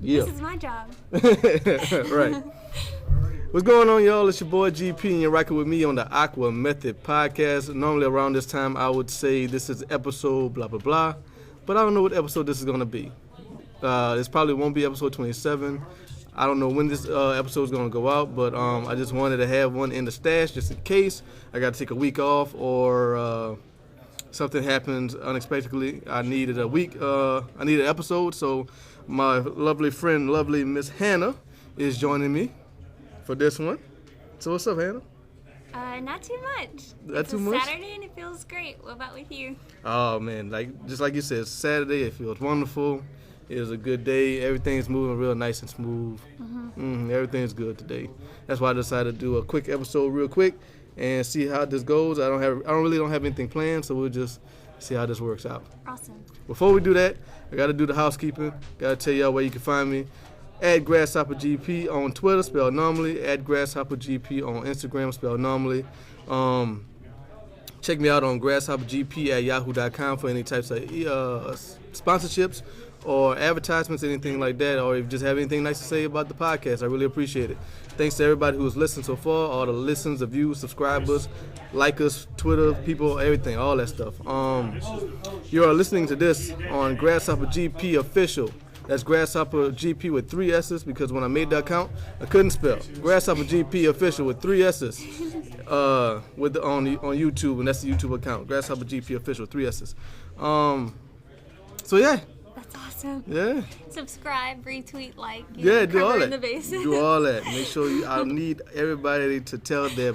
Yeah. This is my job. Right. What's going on, y'all? It's your boy GP, and you're rocking with me on the AquaMethodPodcast. Normally around this time, I would say this is episode blah, blah, blah. But I don't know what episode this is going to be. This probably won't be episode 27. I don't know when this episode is going to go out, but I just wanted to have one in the stash just in case I got to take a week off or something happens unexpectedly. I needed a week. I needed an episode, so my lovely friend, lovely Miss Hannah, is joining me for this one. So what's up, Hannah? Not too much. Not too much? It's Saturday and it feels great. What about with you? Oh man, just like you said, it's Saturday. It feels wonderful. It was a good day. Everything's moving real nice and smooth. Everything's good today. That's why I decided to do a quick episode real quick and see how this goes. I don't really have anything planned, so we'll just see how this works out. Awesome. Before we do that, I got to do the housekeeping. Got to tell y'all where you can find me. At GrasshopperGP on Twitter, spelled normally. At GrasshopperGP on Instagram, spelled normally. Check me out on GrasshopperGP@yahoo.com for any types of sponsorships or advertisements, anything like that, or if you just have anything nice to say about the podcast. I really appreciate it. Thanks to everybody who's listened so far, all the listens, the views, subscribers, like us, Twitter, people, everything, all that stuff. You are listening to this on Grasshopper GP Official. That's Grasshopper GP with 3 S's, because when I made the account, I couldn't spell. Grasshopper GP Official with 3 S's on YouTube, and that's the YouTube account. Grasshopper GP Official, 3 S's. So yeah. That's awesome. Yeah. Subscribe, retweet, like. Yeah, do all that. The bases. Do all that. Make sure I need everybody to tell their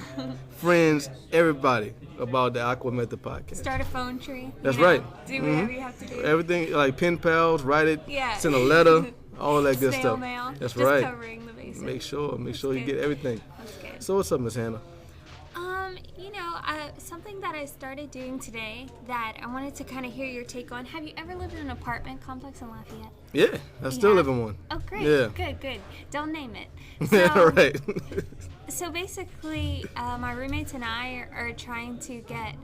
friends, everybody, about the Aqua Method Podcast. Start a phone tree. That's right. Do whatever you have to do. Everything, like pen pals, write it, Yeah. send a letter, all that good Snail stuff. mail. That's Just right. Covering the bases. Make sure you good. get everything. That's good. So what's up, Miss Hannah? Something that I started doing today that I wanted to kind of hear your take on. Have you ever lived in an apartment complex in Lafayette? Yeah, I still live in one. Oh, great. Yeah. Good. Don't name it. Yeah, right. So basically, my roommates and I are trying to get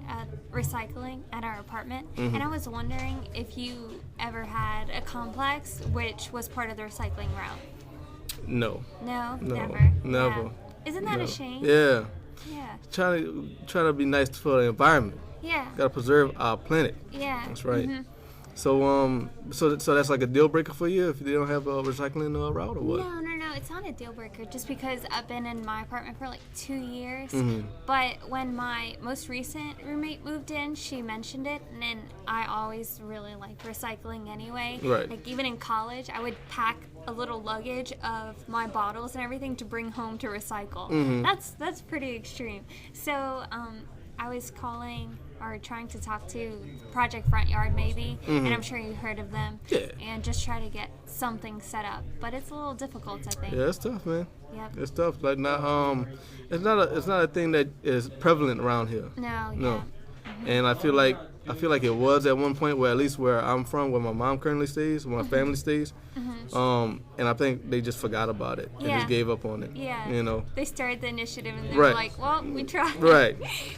recycling at our apartment, and I was wondering if you ever had a complex which was part of the recycling route. No. No, No, never. never. Yeah. Isn't that No. a shame? Yeah. Yeah. Try to be nice for the environment. Yeah. Gotta preserve our planet. Yeah. That's right. Mm-hmm. So that's like a deal breaker for you if you don't have a recycling route or what? No. It's not a deal breaker just because I've been in my apartment for like 2 years. Mm-hmm. But when my most recent roommate moved in, she mentioned it, and then I always really like recycling anyway. Right. Like even in college, I would pack a little luggage of my bottles and everything to bring home to recycle. Mm-hmm. That's pretty extreme. So I was calling or trying to talk to Project Front Yard maybe, and I'm sure you heard of them. Yeah. And just try to get something set up, but it's a little difficult, I think. Yeah, it's tough, man. Yep. It's tough. Like not it's not a thing that is prevalent around here. No. And I feel like it was at one point, where at least where I'm from, where my mom currently stays, where my family stays. And I think they just forgot about it and just gave up on it. Yeah. You know. They started the initiative and they Right. were like, "Well, we tried. Right.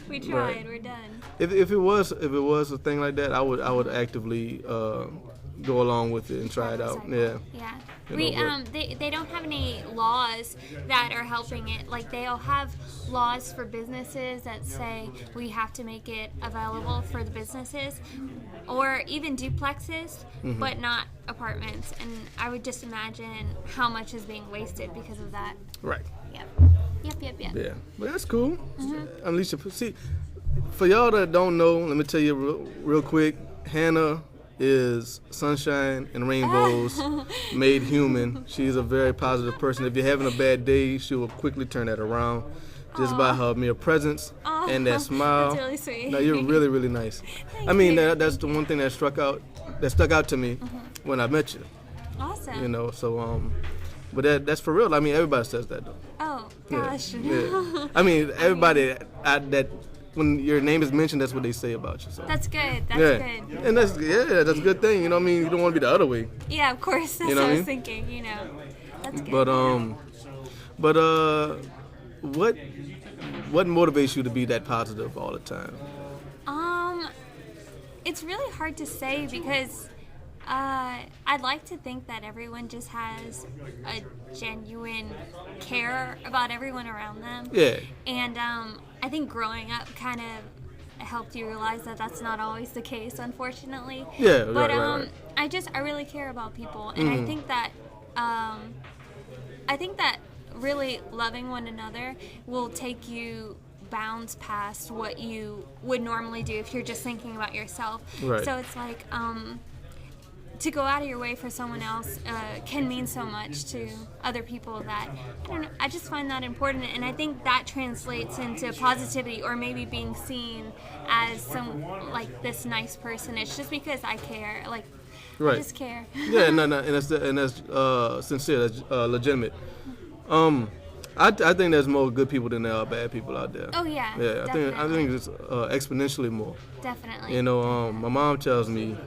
We tried. Right. We're done." If it was a thing like that, I would actively go along with it and try it out. Recycle. Yeah. Yeah. You know, They don't have any laws that are helping it. Like they'll have laws for businesses that say we have to make it available for the businesses, or even duplexes, but not apartments. And I would just imagine how much is being wasted because of that. Right. Yep. Yeah, but that's cool. At least see, for y'all that don't know, let me tell you real quick. Hannah is sunshine and rainbows made human. She's a very positive person. If you're having a bad day, she will quickly turn that around just by her mere presence and that smile. That's really sweet. No, you're really, really nice. I mean, that's the one thing that stuck out to me when I met you. Awesome. You know, so but that's for real. I mean, everybody says that though. Oh gosh. Yeah. I mean, everybody that when your name is mentioned, that's what they say about you. So. That's good. That's yeah. good. And that's a good thing. You know what I mean? You don't want to be the other way. Yeah, of course. That's You know what I what I was thinking. You know, that's good. What motivates you to be that positive all the time? It's really hard to say because I'd like to think that everyone just has a genuine care about everyone around them. Yeah. And I think growing up kind of helped you realize that that's not always the case, unfortunately. Yeah, but right. I really care about people, and I think that really loving one another will take you bounds past what you would normally do if you're just thinking about yourself. Right. So it's like to go out of your way for someone else can mean so much to other people that I just find that important, and I think that translates into positivity or maybe being seen as some like this nice person. It's just because I care, like Right. I just care. Yeah, no, and that's sincere, that's legitimate. I think there's more good people than there are bad people out there. Oh yeah. Yeah, Definitely. I think it's exponentially more. Definitely. You know, my mom tells me,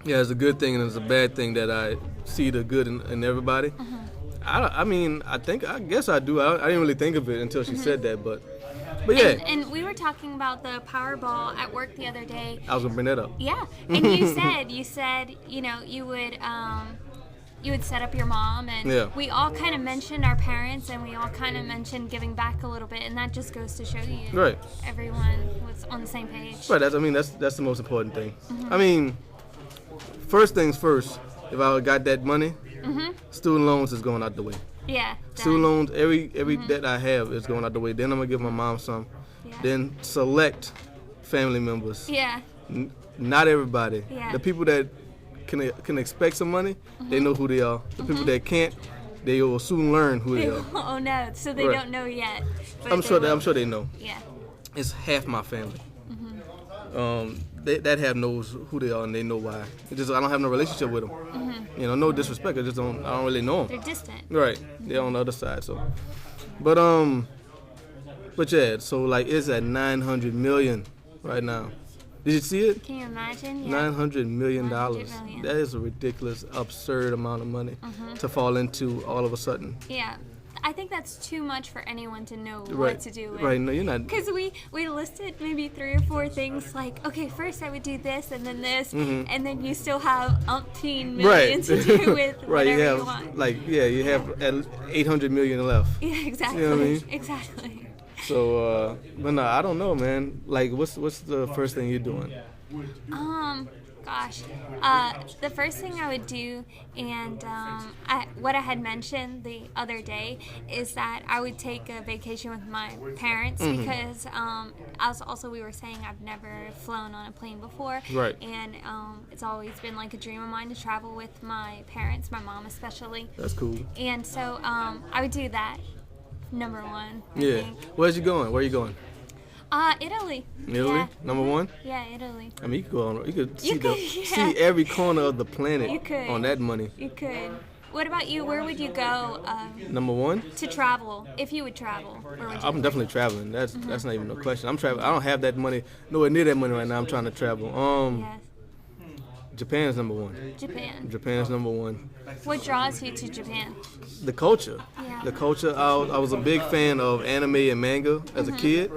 yeah, it's a good thing and it's a bad thing that I see the good in everybody. I mean, I guess I do. I didn't really think of it until she said that, but yeah. And we were talking about the Powerball at work the other day. I was gonna bring that up. Yeah, and you said, you know, you would set up your mom, and Yeah. we all kind of mentioned our parents, and we all kind of mentioned giving back a little bit, and that just goes to show you Right. everyone was on the same page. Right. That's the most important thing. I mean, first things first. If I got that money, student loans is going out the way. Yeah. Student loans, every debt I have is going out the way. Then I'm gonna give my mom some. Yeah. Then select family members. Yeah. Not everybody. Yeah. The people that can expect some money, they know who they are. The people that can't, they will soon learn who they are. Oh no, so they Right. don't know yet. But I'm sure will. they know. Yeah. It's half my family. That half knows who they are and they know why. It's just I don't have no relationship with them. You know, no disrespect. I don't really know them. They're distant. Right. They're on the other side. So, but yeah. So like it's at 900 million right now. Did you see it? Can you imagine? Yeah. $900 million. $900 million. That is a ridiculous, absurd amount of money to fall into all of a sudden. Yeah. I think that's too much for anyone to know Right. what to do with. Right. No, you're not. Because we listed maybe 3 or 4 things like, okay, first I would do this and then this, and then you still have umpteen million to do with Right. whatever You have you want. you have at 800 million left. Yeah, exactly. You know what I mean? Exactly. So, but no, I don't know, man. Like, what's the first thing you're doing? Gosh, the first thing I would do, and what I had mentioned the other day, is that I would take a vacation with my parents because, as also we were saying, I've never flown on a plane before, Right. and it's always been like a dream of mine to travel with my parents, my mom especially, That's cool. and so I would do that. Number one, I Yeah. think. Where you going? Italy. Italy? Yeah. Number one? Yeah, Italy. I mean, you could go on. You could see yeah. see every corner of the planet You could. on that money. You could. What about you? Where would you go Number one? to travel? If you would travel, where would you? I'm definitely traveling. That's not even no question. I'm traveling. I don't have that money, nowhere near that money right now. I'm trying to travel. Yes. Japan's number one. Japan. Japan's number one. What draws you to Japan? The culture. Yeah. The culture. I was a big fan of anime and manga as a kid,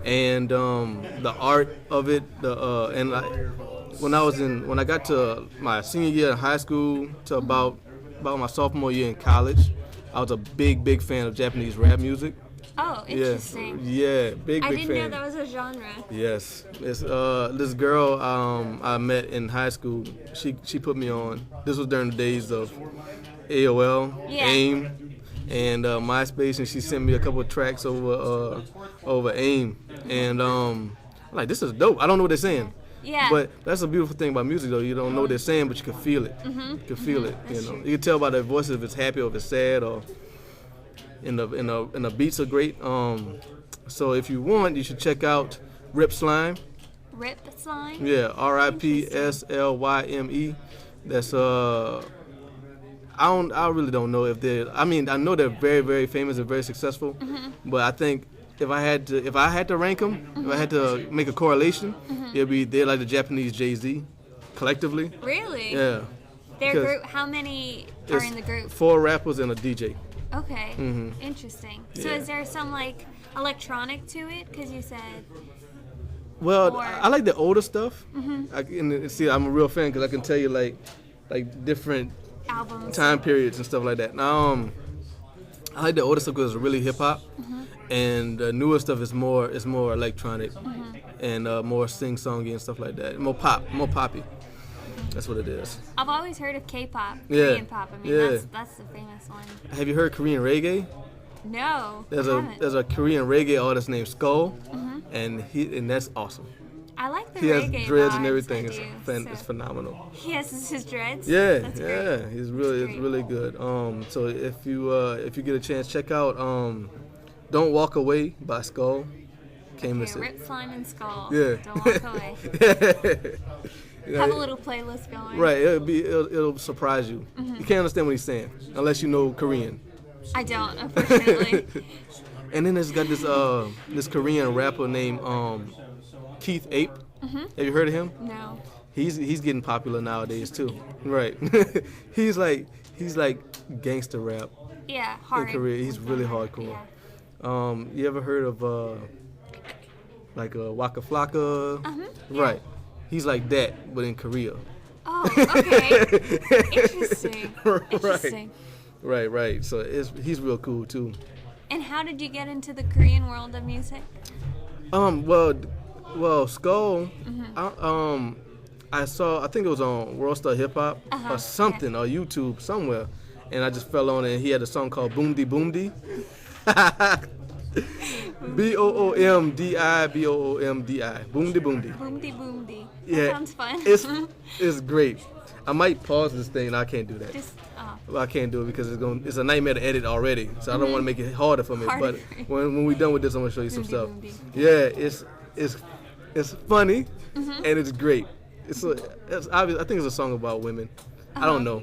and the art of it. When I got to my senior year in high school to about my sophomore year in college, I was a big fan of Japanese rap music. Oh, interesting. Yeah, big I fan. didn't know that was a genre. Yes, it's this girl I met in high school. She put me on. This was during the days of AOL, Yeah. AIM, and MySpace, and she sent me a couple of tracks over AIM, and I'm like, this is dope. I don't know what they're saying. Yeah. But that's a beautiful thing about music, though. You don't know what they're saying, but you can feel it. You can feel it. You know, you can tell by their voices if it's happy or if it's sad, or and the beats are great. So if you want, you should check out Rip Slime. Rip Slime? Yeah, RIPSLYME. That's I really don't know if they're. I mean, I know they're very, very famous and very successful, but I think if I had to rank them, if I had to make a correlation, they're like the Japanese Jay-Z, collectively. Really? Yeah. Their because group. How many are It's in the group? 4 rappers and a DJ. Okay. Interesting. So Yeah. is there some like electronic to it? Because you said. Well, Or- I like the older stuff. See, I'm a real fan because I can tell you like different albums. time periods and stuff like that. I like the older stuff because it's really hip hop, and the newer stuff is more electronic and more sing songy and stuff like that. More poppy. That's what it is. I've always heard of K-pop, Yeah. Korean pop. I mean, Yeah. that's the famous one. Have you heard Korean reggae? No, There's I a haven't. there's a Korean reggae artist named Skull, and that's awesome. I like the He has reggae dreads vibes, and everything. I It's do, phenomenal. He has his dreads. Yeah, That's yeah, great. it's great. really good. So if you get a chance, check out "Don't Walk Away" by Skull. Can't miss Okay, it. Rip, Slime, and Skull. Yeah. Don't walk away. You know, Have a little playlist going. right, it'll surprise you. You can't understand what he's saying unless you know Korean. I don't, unfortunately. And then there's got this Korean rapper named Keith Ape. Have you heard of him? No. He's getting popular nowadays too. Right. he's like gangster rap Yeah, in hard. Korea. He's really hardcore. Yeah. You ever heard of Waka Flocka? Yeah. Right. He's like that, but in Korea. Oh, okay. Interesting. Interesting. Right. So he's real cool too. And how did you get into the Korean world of music? Well, Skull. I think it was on World Star Hip Hop or something or YouTube somewhere, and I just fell on it. And he had a song called Boomdi Boomdi. Boomdi Boomdi Boomdi. Boomdi boomdi. That Yeah, sounds fun. it's great. I might pause this thing. I can't do that. Just, Well, I can't do it because it's a nightmare to edit already. So I don't want to make it harder for me. Harder. But when we're done with this, I'm gonna show you some Boomdi stuff. boomdi. Yeah, it's funny and it's great. It's obvious. I think it's a song about women. I don't know,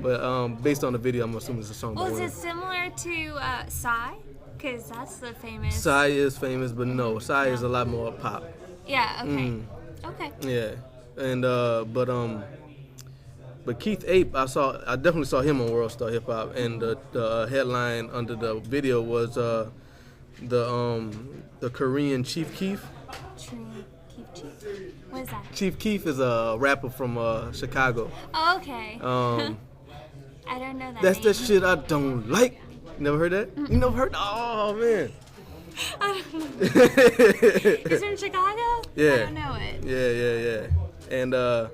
but based on the video, I'm assuming it's a song well, about is women. it similar to Psy? Because that's the famous. Psy is famous, but no, Psy is a lot more pop. Yeah. Okay. Okay. Yeah, and but Keith Ape, I definitely saw him on World Star Hip Hop, and the headline under the video was the Korean Chief Keef. What is that? Chief Keef is a rapper from Chicago. Oh, okay. I don't know that. That's name. the shit I don't like. You never heard that? You never heard? Oh man. I don't know. He's from Chicago? Yeah. I don't know it. Yeah.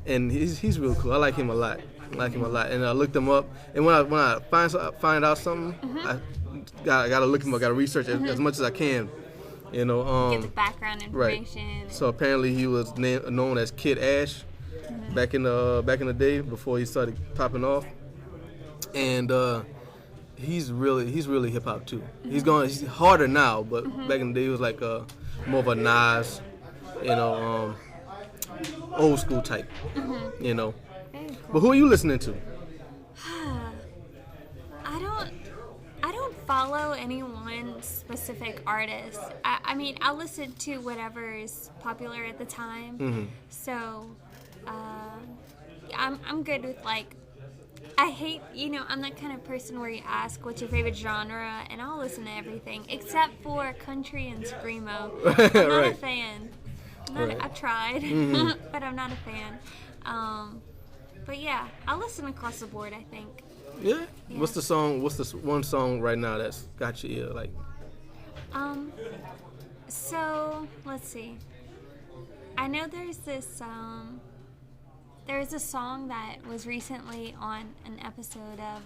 And he's real cool. I like him a lot. And I looked him up. And when I find out something, I gotta look him up. Gotta research as much as I can. You know. Get the background information. Right. So apparently he was known as Kid Ash back in the day before he started popping off. And he's really hip hop too. He's harder now, but back in the day he was like more of a Nas, old school type, Very cool. But who are you listening to? I don't follow any one specific artist. I mean, I'll listen to whatever is popular at the time. So I'm good with like. I hate, I'm that kind of person where you ask what's your favorite genre, and I'll listen to everything except for country and screamo. I'm not a fan. I've tried, but I'm not a fan. But yeah, I'll listen across the board, I think. Yeah. What's the song? What's the one song right now that's got your ear like? So let's see. I know there's this. There's a song that was recently on an episode of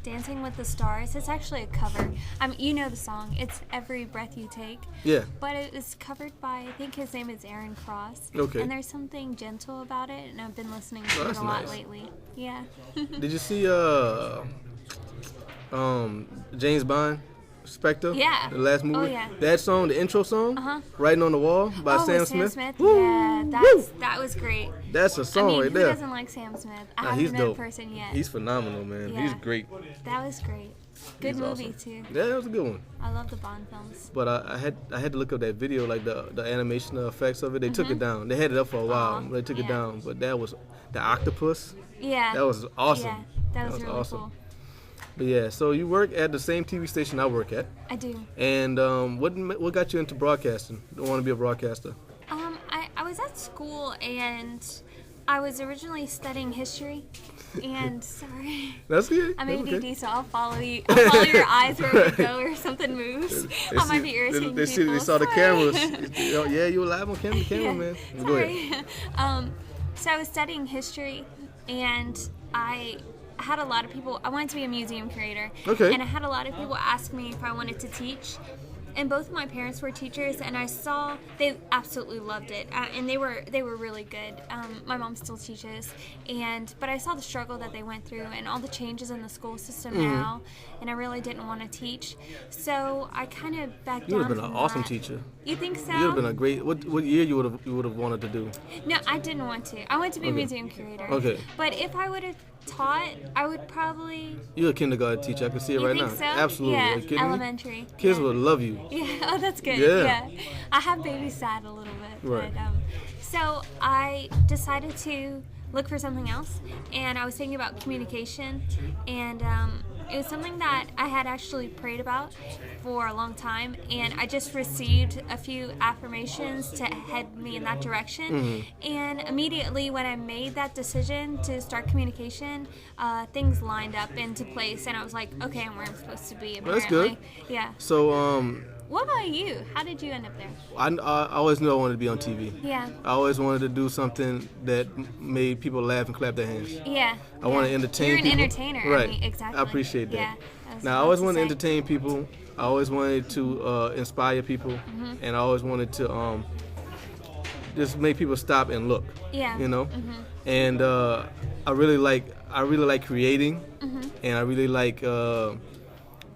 Dancing with the Stars. It's actually a cover. You know the song. It's Every Breath You Take. Yeah. But it was covered by, I think his name is Aaron Cross. Okay. And there's something gentle about it, and I've been listening to it that's a lot nice. lately. Yeah. Did you see James Bond? Spectre? Yeah. The last movie? Oh, yeah. That song, the intro song? Writing on the Wall by Sam with Smith? Sam Smith? Woo! Yeah, Woo! that was great. That's a song who right there. doesn't like Sam Smith? I Nah, haven't he's met in dope. person yet. He's phenomenal, man. Yeah. He's great. That was great. Good He's movie, awesome. too. Yeah, that was a good one. I love the Bond films. But I had to look up that video, like the animation effects of it. They took it down. They had it up for a while, but they took it yeah. down. But that was the octopus. Yeah. That was awesome. Yeah, that was really awesome. cool. But yeah, so you work at the same TV station I work at. I do. And what got you into broadcasting? Don't want to be a broadcaster. I was at school and I was originally studying history. And sorry, That's good. I'm ADD, okay. so I'll follow you. I'll follow your eyes wherever you go, or something moves. I might be irritating they people. They saw the Sorry. cameras. Yeah, you were live on camera, Yeah, man. Go ahead. sorry. So I was studying history, and I had a lot of people. I wanted to be a museum curator. Okay. And I had a lot of people ask me if I wanted to teach. And both of my parents were teachers, and I saw they absolutely loved it, and they were really good. My mom still teaches, but I saw the struggle that they went through and all the changes in the school system now, and I really didn't want to teach. So I kind of backed down. You would have been an awesome that. teacher. You think so? You would have been a great. What year you would have wanted to do? No, I didn't want to. I wanted to be a museum curator. Okay. But if I would have taught, I would probably. You're a kindergarten teacher. I can see it You right think now. so? Absolutely. Yeah, Are you kidding me? elementary. Kids Yeah. would love you. Yeah, oh, that's good. Yeah. I have babysat a little bit. Right. But, so I decided to look for something else, and I was thinking about communication, and it was something that I had actually prayed about for a long time, and I just received a few affirmations to head me in that direction. And immediately when I made that decision to start communication, things lined up into place, and I was like, okay, I'm where I'm supposed to be, apparently. That's good. Yeah. So What about you? How did you end up there? I always knew I wanted to be on TV. Yeah. I always wanted to do something that made people laugh and clap their hands. Yeah. I want to entertain You're an people. entertainer. Right. I mean, exactly. I appreciate that. Yeah. Now, I always wanted to entertain people. I always wanted to inspire people. And I always wanted to just make people stop and look. Yeah. You know? And I really like creating. And I really like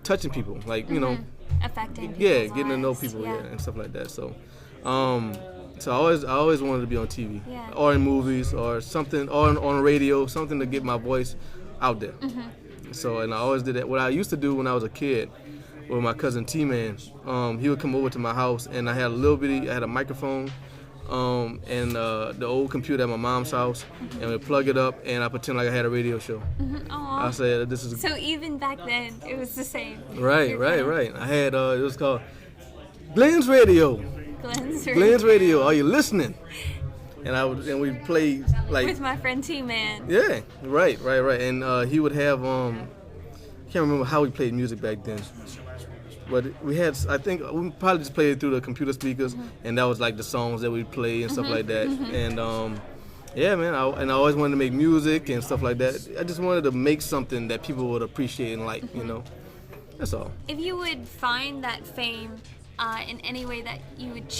touching people. Like, you know, affecting people's yeah, getting to know lives. people, yeah, and stuff like that. So, so I always wanted to be on TV, Yeah. or in movies, or something, or on radio, something to get my voice out there. So, and I always did that. What I used to do when I was a kid, with my cousin T-Man, he would come over to my house, and I had I had a microphone, and the old computer at my mom's house, and we'd plug it up, and I pretend like I had a radio show. Aw. I said, "This is." So even back then, it was the same. Right. I had it was called Glenn's Radio. Glenn's Radio, are you listening? And we played like with my friend T-Man. yeah, right. And he would have I can't remember how we played music back then, but I think we probably just played it through the computer speakers, and that was like the songs that we play and stuff like that. And yeah, man, I always wanted to make music and stuff like that. I just wanted to make something that people would appreciate and like, you know. That's all. If you would find that fame in any way that you would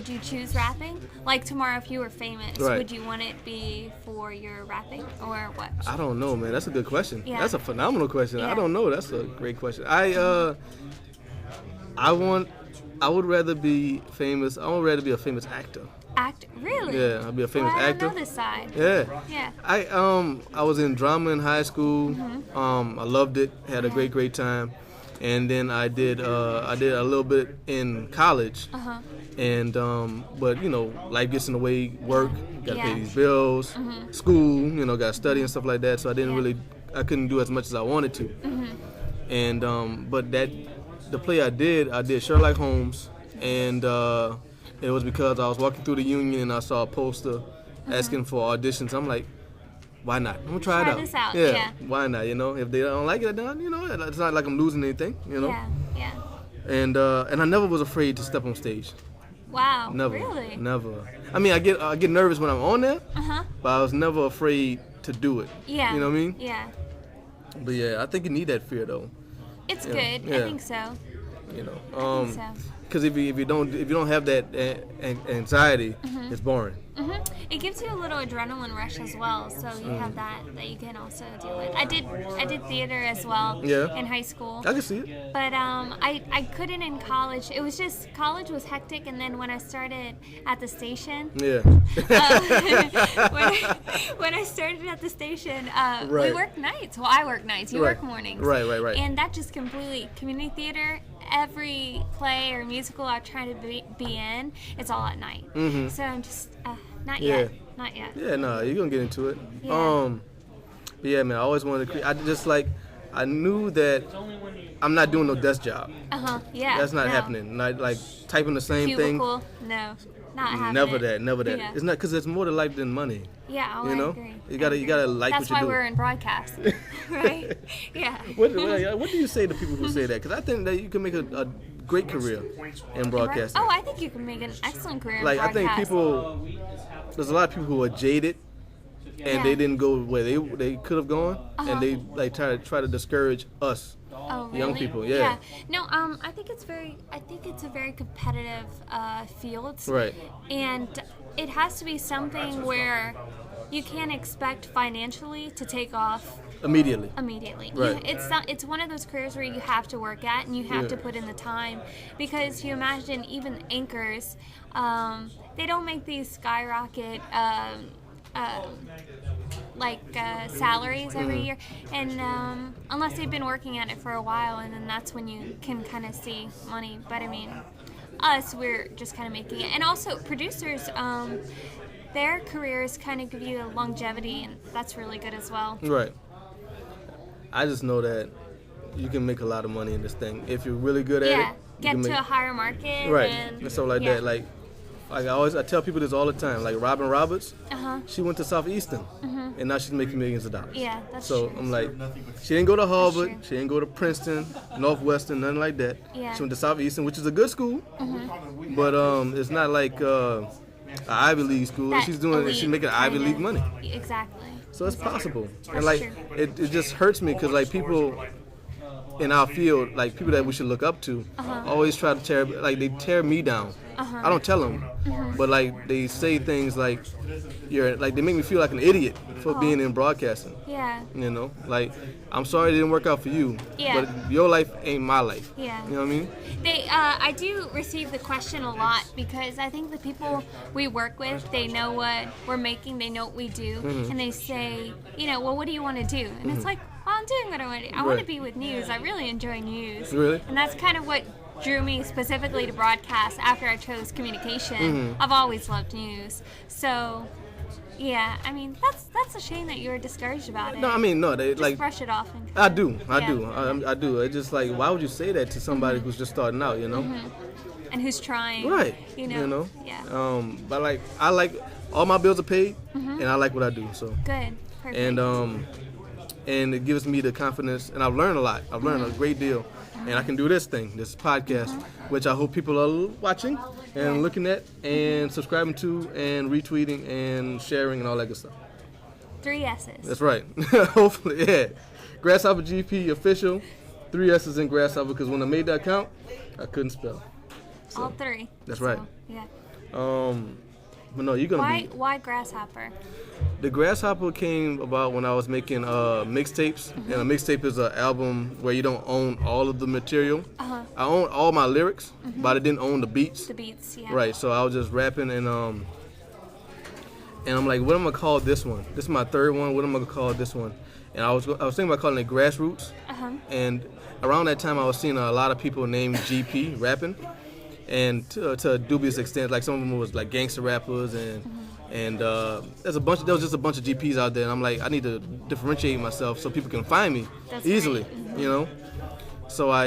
you choose rapping? Like tomorrow, if you were famous, Right. would you want it be for your rapping or what? I don't know, man. That's a good question. Yeah. That's a phenomenal question. Yeah. I don't know. That's a great question. I would rather be famous. I would rather be a famous actor. Really? Yeah, I'd be a famous I actor. don't know this side. Yeah. Yeah. I was in drama in high school. I loved it. Had a great time. And then I did a little bit in college. And but you know, life gets in the way. Work, got to pay these bills. School, you know, got to study and stuff like that. So I couldn't do as much as I wanted to. And but the play I did Sherlock Holmes, and it was because I was walking through the Union and I saw a poster asking for auditions. I'm like, why not? I'm gonna try it out. this out, Yeah, yeah. why not? You know, if they don't like it, then you know, it's not like I'm losing anything. You know. Yeah. And I never was afraid to step on stage. Wow. Never. Really? Never. I mean, I get nervous when I'm on there, but I was never afraid to do it. Yeah. You know what I mean? Yeah. But yeah, I think you need that fear though. It's Yeah. good. Yeah. I think so. You know. I think so. Because if you don't have that anxiety, it's boring. It gives you a little adrenaline rush as well, so you have that you can also deal with. I did theater as well Yeah. in high school. I can see it. But I couldn't in college. It was just college was hectic, and then when I started at the station, Yeah. when I started at the station, we Right. worked nights. Well, I work nights. You Right. work mornings. Right. And that just completely community theater. Every play or musical I try to be in, it's all at night. So I'm just not Yeah. yet. Yeah, no, you're gonna get into it. Yeah. But yeah, man, I always wanted to create. I knew that I'm not doing no desk job. Yeah. That's not happening. Not like typing the same Cubicle. thing. No. Not happening. Never that. Yeah. It's not because it's more to life than money. Yeah, you know? I agree. You gotta like That's what you do. why we're in broadcast, right? Yeah. What do you say to people who say that? Because I think that you can make a great career in broadcasting. Oh, I think you can make an excellent career in Like I broadcast. think there's a lot of people who are jaded, and they didn't go where they could have gone, and they like try to discourage us. Oh, really? Young people, yeah. No, I think it's a very competitive field. Right. And it has to be something where you can't expect financially to take off Immediately. Right. It's one of those careers where you have to work at and you have to put in the time, because you imagine even anchors, they don't make these skyrocket salaries every year, and unless they've been working at it for a while, and then that's when you can kind of see money. But I mean, us, we're just kind of making it. And also producers, their careers kind of give you longevity, and that's really good as well. Right. I just know that you can make a lot of money in this thing if you're really good at it. Get to a higher market. Right. And stuff like that. Like I tell people this all the time. Like Robin Roberts, she went to Southeastern, and now she's making millions of dollars. Yeah, that's so true. I'm like, she didn't go to Harvard, she didn't go to Princeton, Northwestern, nothing like that. Yeah. She went to Southeastern, which is a good school, but it's not like an Ivy League school. That She's making Ivy League money. Exactly. So it's possible. That's And like, true. it just hurts me because like people in our field, like people that we should look up to, always try to tear me down. I don't tell them, but like they say things like they make me feel like an idiot for being in broadcasting. Yeah. You know, like I'm sorry it didn't work out for you, Yeah. but your life ain't my life. Yeah. You know what I mean? I do receive the question a lot, because I think the people we work with, they know what we're making, they know what we do, and they say, well, what do you want to do? And it's like, well, I'm doing what I want to do. I want to be with news. I really enjoy news. Really? And that's kind of what drew me specifically to broadcast after I chose communication. I've always loved news. So, yeah, I mean, that's a shame that you were discouraged about it. No, I mean, no, they Just brush it off. And I do. I do. It's just like, why would you say that to somebody who's just starting out, you know? And who's trying. Right. You know? Yeah. But like, I like all my bills are paid, and I like what I do. So. Good. Perfect. And it gives me the confidence, and I've learned a lot. I've learned a great deal, and I can do this podcast, which I hope people are watching and looking at and subscribing to and retweeting and sharing and all that good stuff. 3 S's. That's right. Hopefully, yeah. Grasshopper GP official, 3 S's in Grasshopper, because when I made that account, I couldn't spell. So, all 3. That's right. Yeah. But no, you're gonna Why Grasshopper? The Grasshopper came about when I was making mixtapes, and a mixtape is an album where you don't own all of the material. I own all my lyrics, but I didn't own the beats. The beats, yeah. Right, so I was just rapping, and I'm like, what am I gonna call this one? This is my 3rd one. What am I gonna call this one? And I was thinking about calling it Grassroots. And around that time, I was seeing a lot of people named GP rapping, and to a dubious extent, like some of them was like gangster rappers and there was just a bunch of GPs out there, and I'm like, I need to differentiate myself so people can find me easily, you know. So I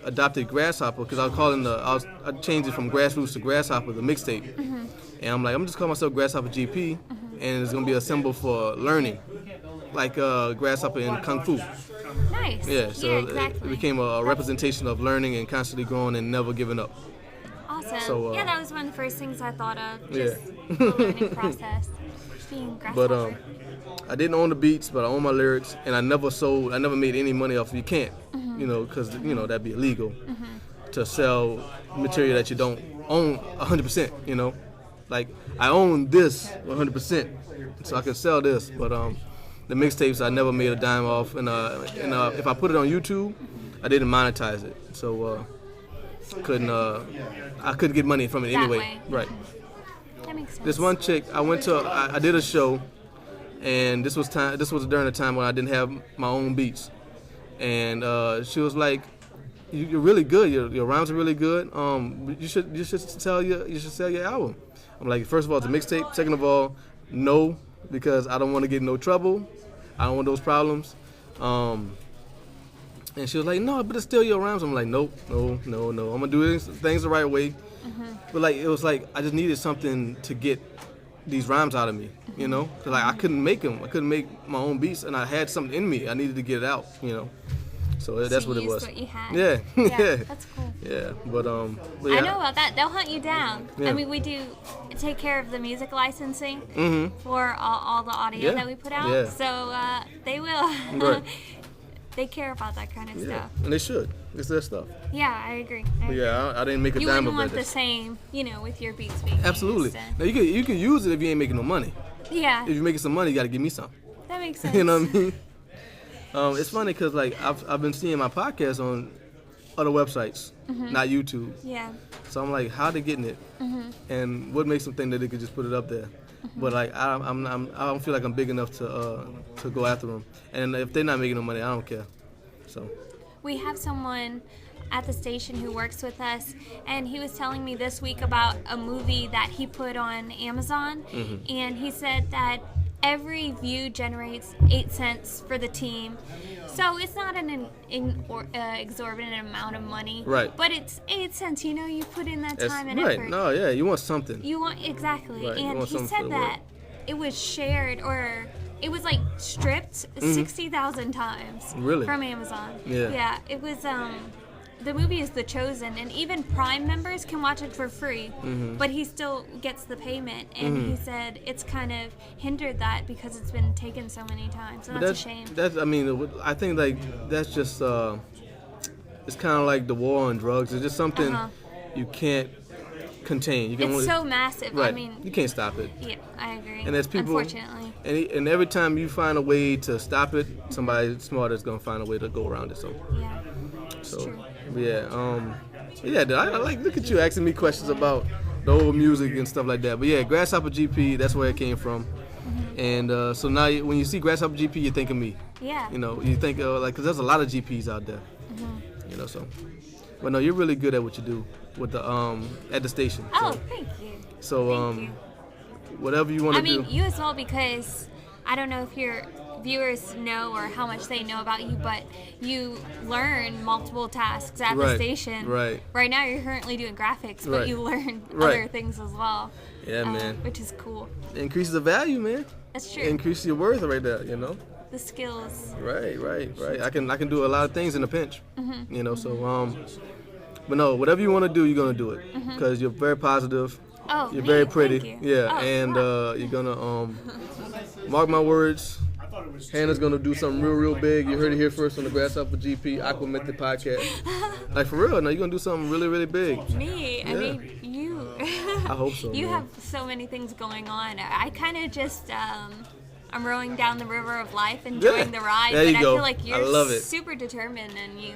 adopted Grasshopper because I was calling I changed it from Grassroots to Grasshopper, the mixtape, and I'm like, I'm just calling myself Grasshopper GP, and it's gonna be a symbol for learning, like Grasshopper in Kung Fu. Nice. Yeah, so exactly. it became a representation of learning and constantly growing and never giving up. Awesome. So, yeah, that was one of the first things I thought of. Just the learning process. Being Grasshopper. But I didn't own the beats, but I own my lyrics, and I never made any money off. You can't, you know, because that'd be illegal to sell material that you don't own 100%. You know, like I own this 100%, so I can sell this, but the mixtapes I never made a dime off, and if I put it on YouTube, I didn't monetize it, so I couldn't get money from it anyway. Way. Right. That makes sense. This one chick, I did a show, and this was during the time when I didn't have my own beats, and she was like, "You're really good. Your rhymes are really good. You should sell your album." I'm like, first of all, it's a mixtape. Second of all, no, because I don't want to get in no trouble. I don't want those problems. And she was like, no, but it's still your rhymes. I'm like, nope, no. I'm gonna do things the right way. But like, it was like I just needed something to get these rhymes out of me, you know? 'Cause like I couldn't make them. I couldn't make my own beats, and I had something in me. I needed to get it out, you know? So that's what it was. What you had. Yeah. Yeah, that's cool. Yeah, but I know about that. They'll hunt you down. Yeah. I mean, we do take care of the music licensing for all the audio that we put out. Yeah. So they will. Right. They care about that kind of stuff. And they should. It's their stuff. Yeah, I agree. But yeah, I didn't make a You dime wouldn't of it. want the same, with your beats being Absolutely. used. Now you could use it if you ain't making no money. Yeah. If you're making some money, you got to give me some. That makes sense. You know what I mean? It's funny because like I've been seeing my podcast on other websites, not YouTube. Yeah. So I'm like, how they getting it, and what makes them think that they could just put it up there? But like I don't feel like I'm big enough to go after them. And if they're not making no money, I don't care. So. We have someone at the station who works with us, and he was telling me this week about a movie that he put on Amazon, and he said that every view generates 8 cents for the team. So it's not an exorbitant amount of money. Right. But it's 8 cents, you put in that time and right. effort. No, yeah, you want something. Exactly. Right. And he said that it was shared, or it was like stripped 60,000 times. Really? From Amazon. Yeah. Yeah, it was the movie is The Chosen, and even Prime members can watch it for free, but he still gets the payment, and he said it's kind of hindered that because it's been taken so many times, and that's a shame. I think like that's just it's kind of like the war on drugs. It's just something you can't contain. It's so massive. Right. I mean, you can't stop it. Yeah, I agree. And there's people, unfortunately. And every time you find a way to stop it, somebody smarter is gonna find a way to go around it. So. Yeah. So, true. I like, look at you asking me questions about the old music and stuff like that. But yeah, Grasshopper GP, that's where it came from. And so now when you see Grasshopper GP, you think of me. Yeah. You think because there's a lot of GPs out there. So. But no, you're really good at what you do with the at the station. Oh, so, thank you. So Thank you. Whatever you want to do. I mean, you as well, because I don't know if your viewers know or how much they know about you, but you learn multiple tasks at the station. Right. Right now, you're currently doing graphics, but you learn other things as well. Yeah, man. Which is cool. It increases the value, man. That's true. It increases your worth right there, The skills. Right. I can do a lot of things in a pinch. So but no, whatever you want to do, you're gonna do it because you're very positive. Oh, you're very pretty. Thank you. Yeah, and you're gonna mark my words. Hannah's gonna do something real big. You heard it here first on the Grasshopper GP AquaMethodPodcast. Like for real, now you're gonna do something really big. Me? I mean, you. I hope so. You man. have so many things going on. I kind of just I'm rowing down the river of life, enjoying the ride. There you but go. I feel like you're I love it. super determined, and you.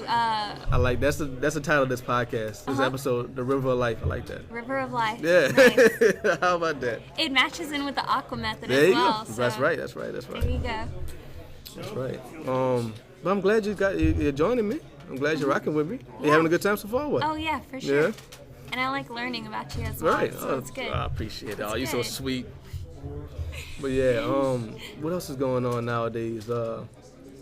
I like that's the title of this podcast. This episode, The River of Life. I like that. River of Life. Yeah. Nice. How about that? It matches in with the Aqua Method there as you well. go. So That's right. There you go. That's right. But I'm glad you're joining me. I'm glad you're rocking with me. You're having a good time so far. What? Oh yeah, for sure. Yeah. And I like learning about you as well. Right. So it's good. I appreciate it. It's You're so good. sweet. But yeah, what else is going on nowadays?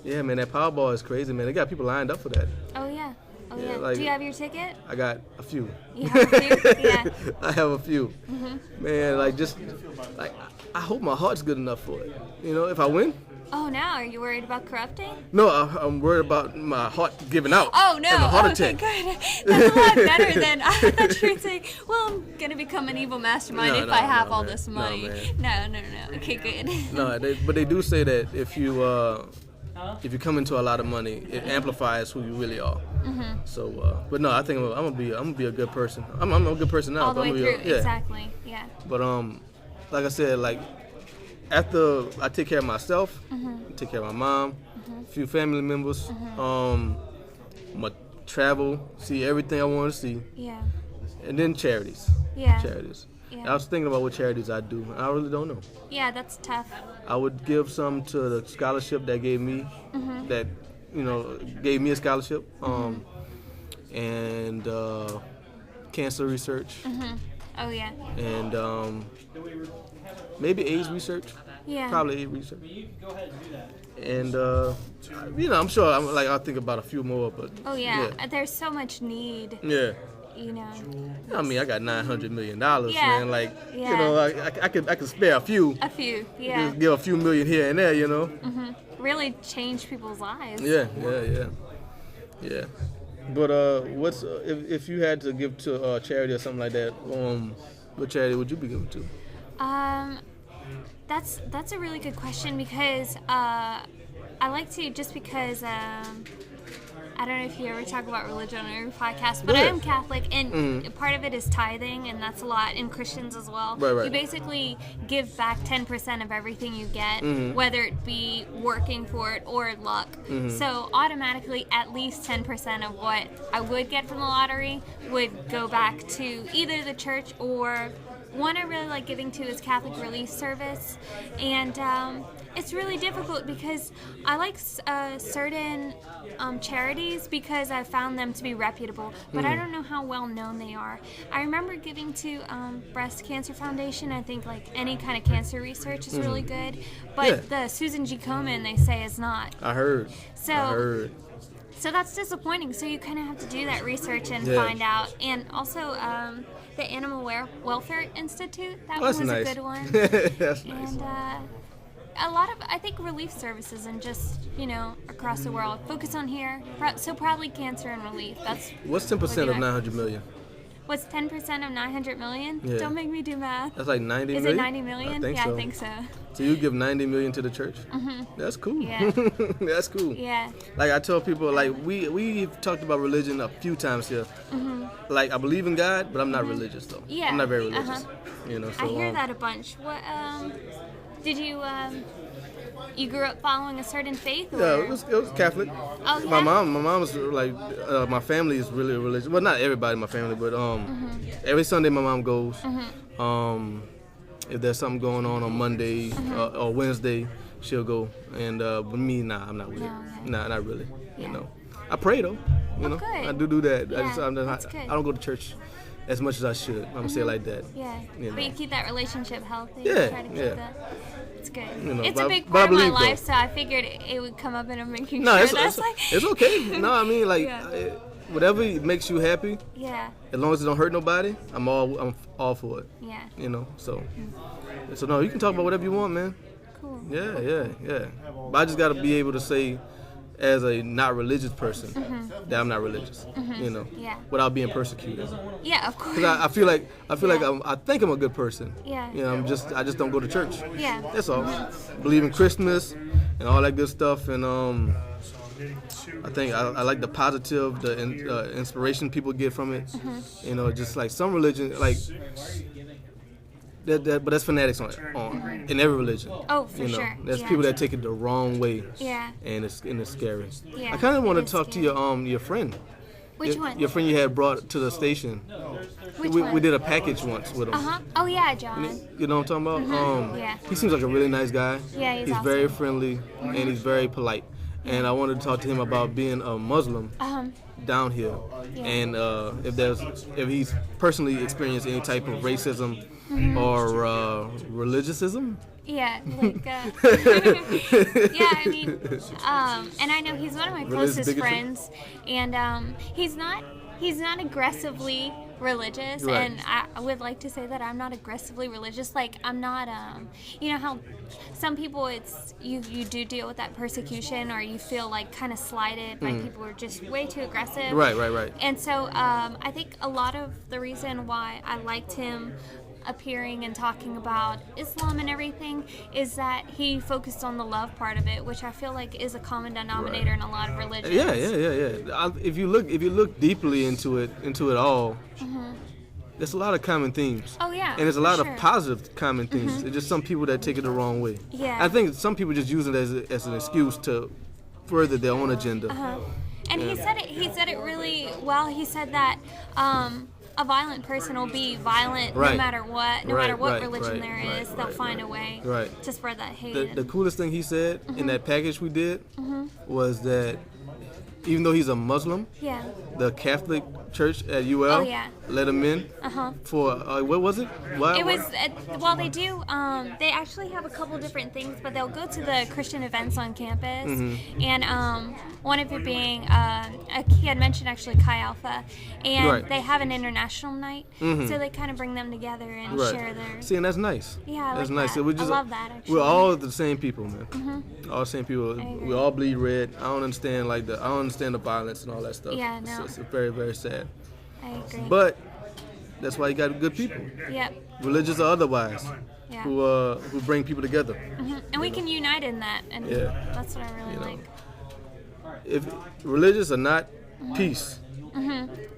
Yeah, man, that Powerball is crazy, man. They got people lined up for that. Oh yeah. Yeah, like- Do you have your ticket? I got a few. You have a few? Yeah. I have a few. Man, I hope my heart's good enough for it. If I win. Oh, now are you worried about corrupting? No, I'm worried about my heart giving out. Oh no! And a heart Okay, attack. good. That's a lot better than I thought you were saying. Well, I'm gonna become an evil mastermind if I have all man. this money. No, No. Okay, good. No, but they do say that if you come into a lot of money, it amplifies who you really are. So, but no, I think I'm gonna be a good person. I'm a good person now. All the but way I'm gonna through, be exactly. Yeah. But like I said, after I take care of myself, take care of my mom, a few family members, I'm gonna travel, see everything I want to see, Yeah. and then charities. Yeah. Charities. Yeah. I was thinking about what charities I do. I really don't know. Yeah, that's tough. I would give some to the scholarship that gave me, gave me a scholarship, and cancer research, Oh yeah. and maybe AIDS research. Yeah. Probably research. And I'm sure I'll think about a few more, but Oh yeah. There's so much need. Yeah. You know. I mean, I got $900 million, Yeah. man. I could spare a few. A few, yeah. Just give a few million here and there, Really change people's lives. Yeah. But what's if you had to give to charity or something like that? What charity would you be giving to? That's a really good question because I like to just because. I don't know if you ever talk about religion on your podcast, but I am Catholic, and part of it is tithing, and that's a lot in Christians as well. Right. You basically give back 10% of everything you get, whether it be working for it or luck. So automatically, at least 10% of what I would get from the lottery would go back to either the church or one I really like giving to is Catholic Relief Service, and it's really difficult because I like certain charities because I found them to be reputable, but I don't know how well known they are. I remember giving to Breast Cancer Foundation. I think like any kind of cancer research is really good, but the Susan G. Komen they say is not. I heard. So that's disappointing. So you kind of have to do that research and find out. And also the Animal Welfare Institute, that one was nice. a good one. That's nice. And a lot of, I think, relief services and just, across the world. Focus on here. So probably cancer and relief. What's 10% of 900 million? What's 10% of 900 million? Yeah. Don't make me do math. That's like 90 million? Is it 90 million? I think so. So you give 90 million to the church? That's cool. Yeah. That's cool. Yeah. Like I tell people, like we've talked about religion a few times here. Like I believe in God, but I'm not religious though. Yeah. I'm not very religious. So, I hear that a bunch. What did you you grew up following a certain faith? Or? Yeah, it was Catholic. Oh, yeah? My mom was like, my family is really religious. Well, not everybody in my family, but every Sunday my mom goes. If there's something going on Monday or Wednesday, she'll go. And with me, I'm not with it. Nah, not really. Yeah. I pray though. Good. I do that. Yeah, I don't go to church as much as I should. I'm gonna say it like that. Yeah. But you keep that relationship healthy. Yeah. Try to keep that. It's good. It's but a big part of my life, though. so I figured it would come up and I'm making No, sure it's okay. No, I mean whatever makes you happy. Yeah. As long as it don't hurt nobody, I'm all for it. Yeah. So no, you can talk about whatever you want, man. Cool. Yeah. But I just gotta be able to say, as a not religious person, that I'm not religious. Without being persecuted. Yeah, of course. Because I feel like I think I'm a good person. Yeah. I just don't go to church. Yeah. That's all. Believe in Christmas and all that good stuff, and I think I like the positive, the inspiration people get from it. Just like some religion, like that, but that's fanatics in every religion. Oh, for sure. There's people that take it the wrong way. Yeah. And it's scary. Yeah. I kind of want to talk to your friend. Which one? Your friend you had brought to the station. Which one? We did a package once with him. Oh yeah, John. You know what I'm talking about? Yeah. He seems like a really nice guy. Yeah, he's awesome. Very friendly and he's very polite. And I wanted to talk to him about being a Muslim down here, and if he's personally experienced any type of racism or religiouscism. Yeah, like, yeah, I mean, and I know he's one of my closest friends, and he's not aggressively religious, right. And I would like to say that I'm not aggressively religious. Like, I'm not, you know how some people it's, you do deal with that persecution, or you feel like kind of slighted by people who are just way too aggressive. Right. And so I think a lot of the reason why I liked him appearing and talking about Islam and everything is that he focused on the love part of it, which I feel like is a common denominator in a lot of religions. Yeah. If you look deeply into it all, there's a lot of common themes. Oh yeah. And there's a lot of positive common themes. It's just some people that take it the wrong way. Yeah. I think some people just use it as an excuse to further their own agenda. And he said it really well. He said that a violent person will be violent no matter what religion there is. They'll find a way to spread that hate. The coolest thing he said in that package we did was that even though he's a Muslim, the Catholic Church at UL. Oh, yeah. Let them in. For what was it? It was well, they do. They actually have a couple different things, but they'll go to the Christian events on campus, and one of it being he had mentioned actually Chi Alpha, and they have an international night, so they kind of bring them together and share their. See, and that's nice. Yeah, that's like nice. that. We just, I love that. Actually, we're all the same people, man. All the same people. We all bleed red. I don't understand I don't understand the violence and all that stuff. Yeah, no. It's very, very sad. I agree. But that's why you got good people. Yep. Religious or otherwise. Yeah. Who bring people together. And we can unite in that, and that's what I really like. If religious or not, peace.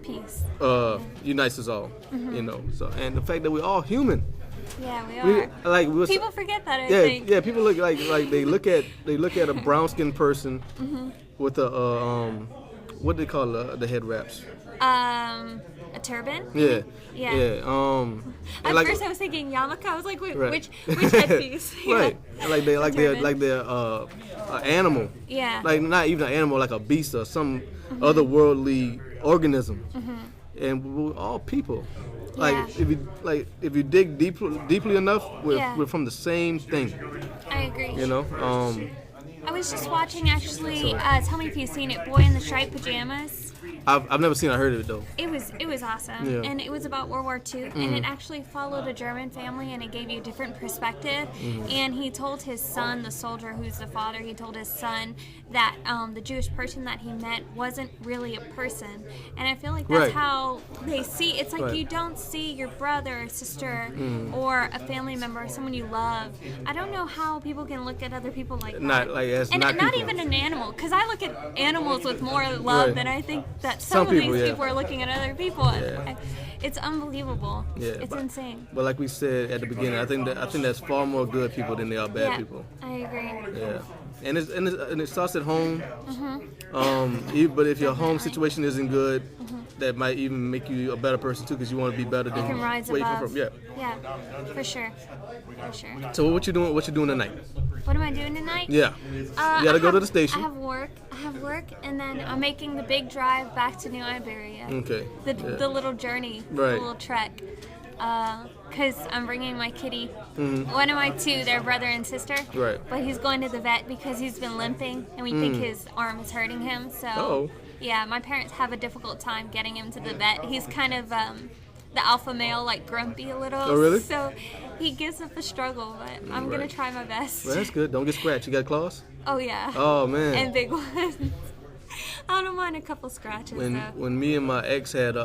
Peace. Unites us all. You know. So, and the fact that we're all human. Yeah, we are. People forget that. I think. Yeah. People look like they look at a brown skinned person with a what do they call the head wraps? A turban? Yeah. At first I was thinking yarmulke. I was like, wait, which headpiece? Right. Like they're an animal. Yeah. Like not even an animal, like a beast or some otherworldly organism. And we're all people. Like if you dig deeply enough, we're from the same thing. I agree. You know. I was just watching actually. Tell me if you've seen it, Boy in the Striped Pajamas. I've never seen it. I heard of it though. It was awesome, and it was about World War II, and it actually followed a German family, and it gave you a different perspective. And he told his son, the soldier who's the father, he told his son that the Jewish person that he met wasn't really a person, and I feel like that's how they see. It's like you don't see your brother or sister or a family member or someone you love. I don't know how people can look at other people like that. Not even an animal, because I look at animals with more love than I think that some of these people are looking at other people. It's unbelievable. It's insane. But like we said at the beginning, I think that's far more good people than they are bad people. I agree. Yeah, and it starts at home. But if your home situation isn't good, that might even make you a better person too, because you want to be better than you can rise where above. you come from. Yeah, for sure. So what you doing? What you doing tonight? What am I doing tonight? Yeah, you gotta go to the station. I have work, and then I'm making the big drive back to New Iberia. Okay. The little journey, the little trek. Because I'm bringing my kitty. One of my two, they're brother and sister. Right. But he's going to the vet because he's been limping, and we think his arm is hurting him. So, yeah, my parents have a difficult time getting him to the vet. He's kind of the alpha male, like grumpy a little. Oh, really? So he gives up a struggle, but I'm going to try my best. Well, that's good. Don't get scratched. You got claws? Oh, yeah. Oh, man. And big ones. I don't mind a couple scratches, though. When me and my ex had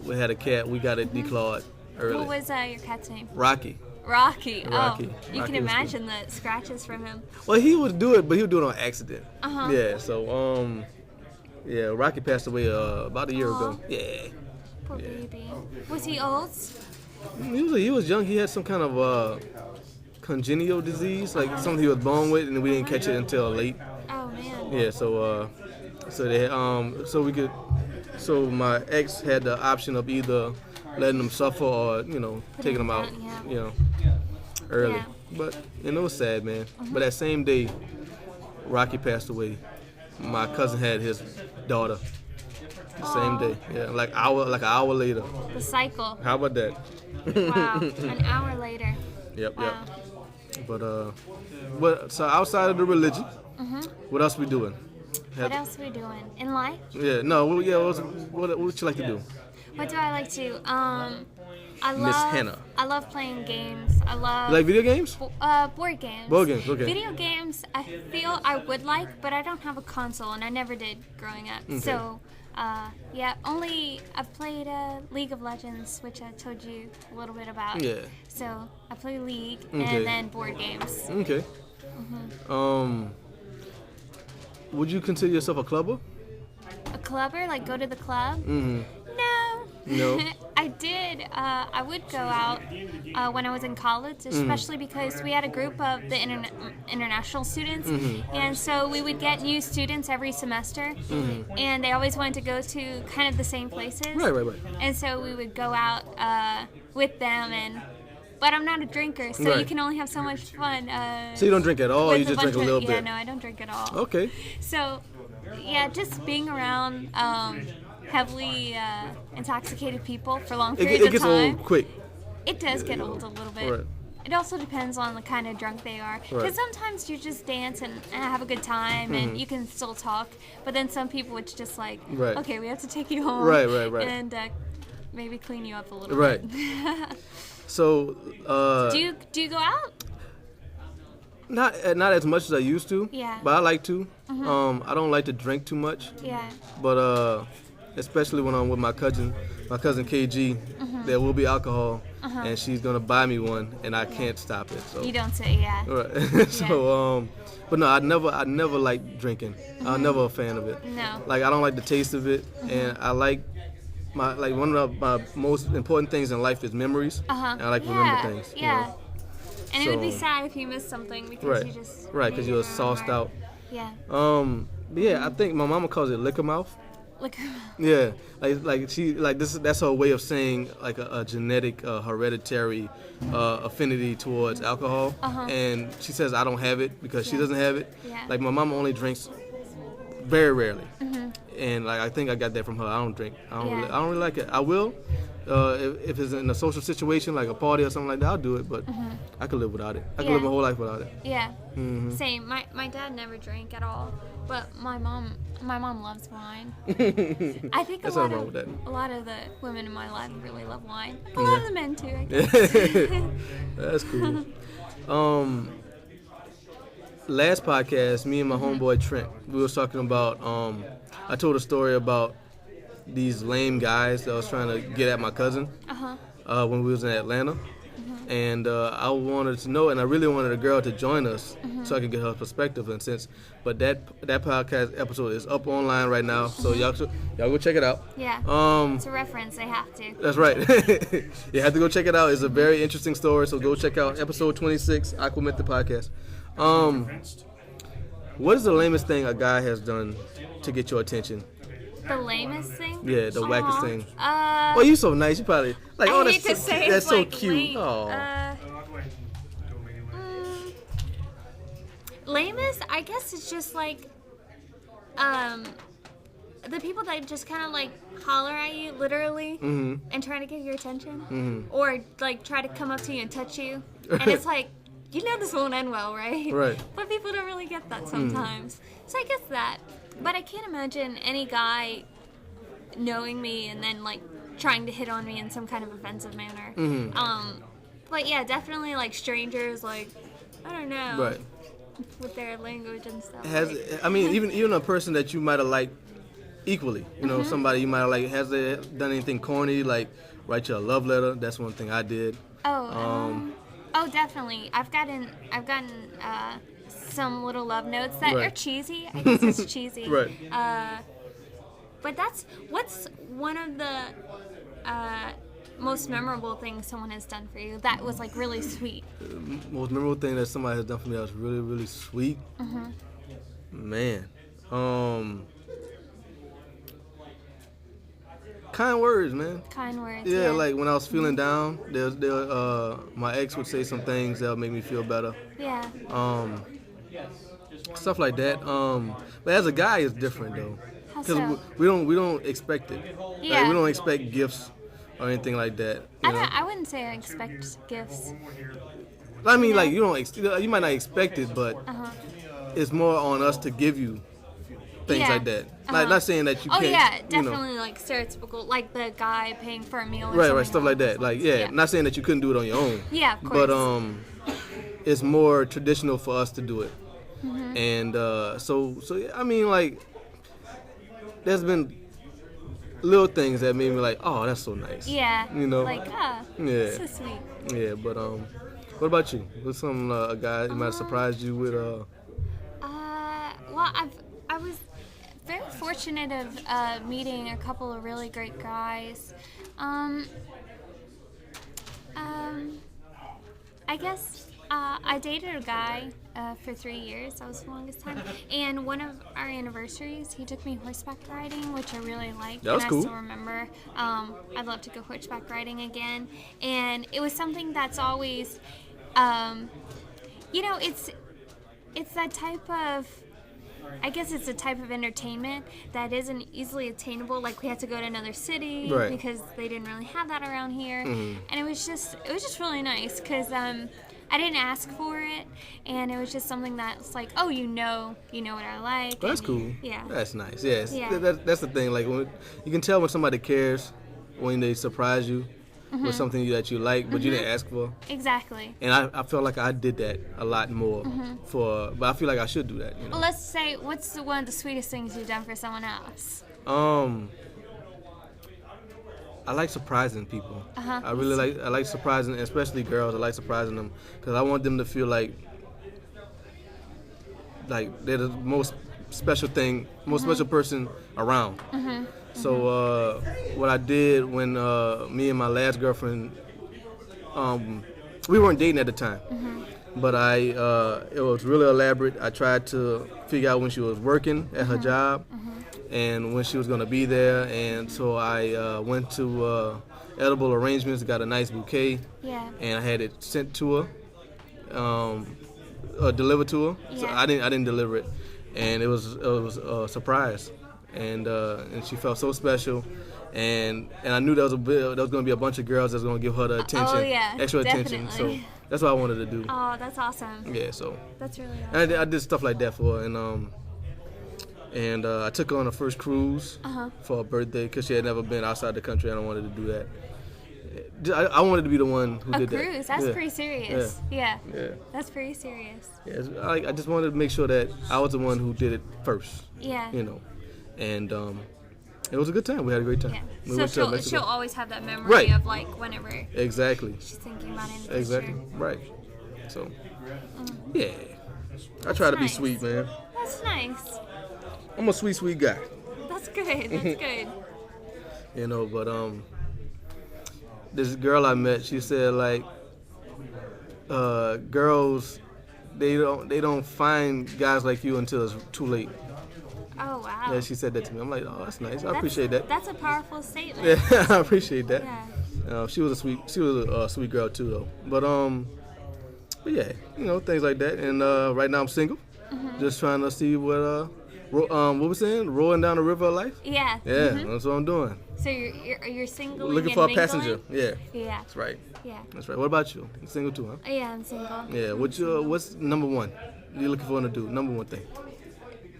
we had a cat, we got it declawed early. What was your cat's name? Rocky. Oh, you can imagine the scratches from him. Well, he would do it, but he would do it on accident. Yeah, so, Rocky passed away about a year ago. Yeah. Poor baby. Was he old? He was young. He had some kind of congenital disease, like something he was born with, and we didn't catch it until late. Oh, man. Yeah, so my ex had the option of either letting them suffer or, taking them out, early. Yeah. But, it was sad, man. But that same day, Rocky passed away. My cousin had his daughter. The same day. Yeah, like an hour later. The cycle. How about that? Wow, an hour later. Yep. But, so outside of the religion, what else we doing? What else we doing? In life? Yeah, no, what would you like to do? What do I like to? Miss Hannah. I love playing games. I love. You like video games? Board games. Board games, okay. Video games, I feel I would like, but I don't have a console, and I never did growing up. Okay. So, I've played League of Legends, which I told you a little bit about. Yeah. So I play League, and then board games. Okay. Would you consider yourself a clubber? A clubber? Like go to the club? No. I did. I would go out when I was in college, especially because we had a group of the international students, and so we would get new students every semester, and they always wanted to go to kind of the same places. Right. And so we would go out with them, but I'm not a drinker, so you can only have so much fun. So you don't drink at all? You just drink a little bit? Yeah, no, I don't drink at all. Okay. So, yeah, just being around heavily intoxicated people for long It periods gets of time. old quick. It does get old a little bit. Right. It also depends on the kind of drunk they are. Because Right. sometimes you just dance and have a good time and you can still talk. But then some people, it's just like, Right. okay, we have to take you home. Right. And maybe clean you up a little Right. bit. So, Do you go out? not as much as I used to. Yeah. But I like to. I don't like to drink too much. Yeah. But especially when I'm with my cousin KG, there will be alcohol, and she's gonna buy me one, and I can't stop it. So. You don't say, yeah. Right. So, but no, I never liked drinking. I'm never a fan of it. No. Like I don't like the taste of it, and I like one of my most important things in life is memories. And I like to remember things. Yeah. You know? And it would be So- sad if you missed something because Right. you just Because made you were it sauced hard. out. Yeah. But yeah, I think my mama calls it liquor mouth. Look. Yeah, that's her way of saying like a genetic, hereditary affinity towards alcohol, and she says I don't have it because she doesn't have it. Yeah. Like my mama only drinks very rarely, and like I think I got that from her. I don't drink. I don't really like it. I will, if it's in a social situation like a party or something like that, I'll do it. But I could live without it. I could live my whole life without it. Yeah. Same. My dad never drank at all, but my mom loves wine. I think There's a lot nothing wrong with that. a lot of the women in my life really love wine. A lot of the men too, I guess. That's cool. Last podcast, me and my homeboy Trent, we was talking about. I told a story about these lame guys that was trying to get at my cousin when we was in Atlanta, and I wanted to know, and I really wanted a girl to join us so I could get her perspective. And but that podcast episode is up online right now, so y'all go check it out. Yeah. It's a reference. They have to. That's right. You have to go check it out. It's a very interesting story, so go check out episode 26, AquaMethodPodcast. What is the lamest thing a guy has done to get your attention? The lamest thing? Yeah, the wackest thing. Well, Oh, you so nice. You probably like. I Oh, hate that's to so, say that's it's so like cute. lame. Oh. Lamest, I guess it's just like, the people that just kind of like holler at you, literally, and try to get your attention, or like try to come up to you and touch you, and it's like, you know this won't end well, right? Right. But people don't really get that sometimes. So I guess that. But I can't imagine any guy knowing me and then like trying to hit on me in some kind of offensive manner. But yeah, definitely like strangers, like I don't know, Right. with their language and stuff. I mean, even a person that you might have liked equally. You know, somebody you might have liked. Has they done anything corny like write you a love letter? That's one thing I did. Oh, definitely. I've gotten some little love notes that Right. are cheesy. I guess it's cheesy. Right. But what's one of the most memorable things someone has done for you that was like really sweet? Most memorable thing that somebody has done for me that was really, really sweet. Man. Kind words, man. Kind words. Yeah, like when I was feeling down, my ex would say some things that would make me feel better. Yeah. Stuff like that. But as a guy, it's different though, How because so? we don't expect it. Yeah. Like, we don't expect gifts or anything like that. You know? I wouldn't say I expect gifts. I mean, like you might not expect it, but it's more on us to give you things Yeah. like that. Like not saying that you Oh can't. yeah, you know. definitely like stereotypical, like the guy paying for a meal. Or Right, something stuff like that. Like Yeah. not saying that you couldn't do it on your own. Yeah, of course. But it's more traditional for us to do it. And so yeah, I mean, like there's been little things that made me like, oh, that's so nice. Yeah. You know. Like, Yeah. so sweet. Yeah, but what about you? What's some a guy you might have surprised you with? Well, I was very fortunate of meeting a couple of really great guys. I guess I dated a guy for 3 years. That was the longest time. And one of our anniversaries, he took me horseback riding, which I really liked. That was and cool. I still remember. I'd love to go horseback riding again. And it was something that's always, you know, it's that type of I guess it's a type of entertainment that isn't easily attainable. Like we had to go to another city Right. because they didn't really have that around here, Mm-hmm. and it was just really nice because I didn't ask for it, and it was just something that's like, oh, you know what I like. Well, that's and cool. Yeah. That's nice. Yes. Yeah. That's the thing. Like when you can tell when somebody cares when they surprise you with something that you like, but you didn't ask for. Exactly. And I felt like I did that a lot more but I feel like I should do that. You know? Well, let's say, what's one of the sweetest things you've done for someone else? I like surprising people. Uh-huh. I like surprising, especially girls. I like surprising them because I want them to feel like they're the most special special person around. So what I did when me and my last girlfriend, we weren't dating at the time, but it was really elaborate. I tried to figure out when she was working at her job and when she was going to be there, and so I went to Edible Arrangements, got a nice bouquet, and I had it sent to her, delivered to her. So I didn't deliver it, and it was a surprise, and she felt so special, and I knew there was going to be a bunch of girls that's going to give her the attention, extra attention. So that's what I wanted to do. Oh, that's awesome. Yeah, so That's really awesome. and I did stuff like that for her, and I took her on her first cruise for her birthday because she had never been outside the country, and I wanted to do that. I wanted to be the one who did that. A cruise? That's pretty serious. Yeah. Yeah. That's pretty serious. Yeah, I just wanted to make sure that I was the one who did it first. Yeah. You know, and it was a good time. We had a great time. Yeah. We So went to Mexico. she'll always have that memory Right. of like whenever Exactly. she's thinking about it in the Exactly. future. Right. So, yeah. I try to be nice. sweet, man. That's nice. I'm a sweet guy. That's good. That's good. You know, but this girl I met, she said like, girls, they don't find guys like you until it's too late. Oh wow. Yeah, she said that to me. I'm like, oh, that's nice. I appreciate that. That's a powerful statement. Yeah, I appreciate that. Yeah. She was a sweet girl too, though. But yeah, things like that. And right now I'm single, just trying to see what we saying, rolling down the river of life. Yeah. Yeah, that's what I'm doing. So you're single. Looking for a passenger. Yeah. Yeah. That's right. Yeah. That's right. What about you? You're single too, huh? Yeah, I'm single. Yeah. What's number one you're looking for to do? Number one thing.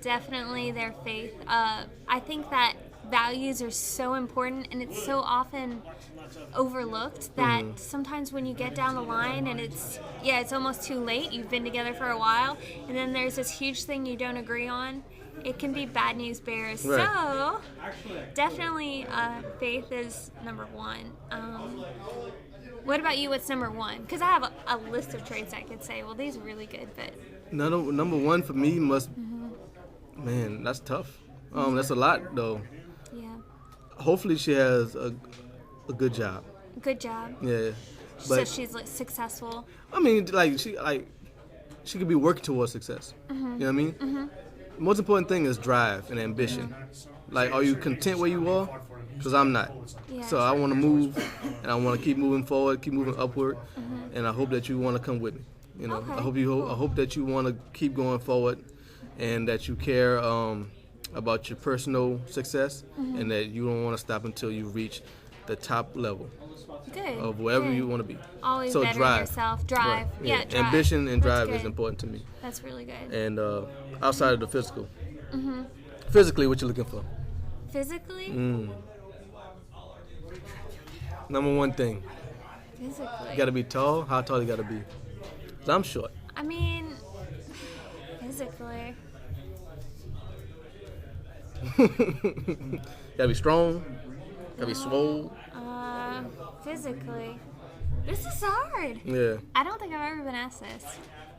Definitely their faith. I think that values are so important, and it's so often overlooked that sometimes when you get down the line and it's almost too late, you've been together for a while, and then there's this huge thing you don't agree on, it can be bad news bears. Right. So definitely faith is number one. What about you? What's number one? Because I have a list of traits I could say, well, these are really good, but Number one for me must, man, that's tough. That's a lot though. yeah, Hopefully she has a good job. good job. Yeah. So But she's like successful. I mean, she could be working towards success. You know what I mean? Most important thing is drive and ambition. Like, are you content where you are? Because I'm not. Yeah. So I want to move, and I want to keep moving forward, keep moving upward, and I hope that you want to come with me. You know, Okay, I hope that you want to keep going forward, and that you care about your personal success, and that you don't want to stop until you reach the top level Good. of wherever good. you want to be. Always So better drive. yourself. Drive. Right. Yeah, drive. Ambition and That's drive is good. important to me. That's really good. And outside of the physical. Physically, what you looking for? Physically? Number one thing. Physically. You got to be tall. How tall you got to be? 'Cause I'm short. I mean, physically. Got to be strong. Got to be swole. Physically. This is hard. Yeah. I don't think I've ever been asked this.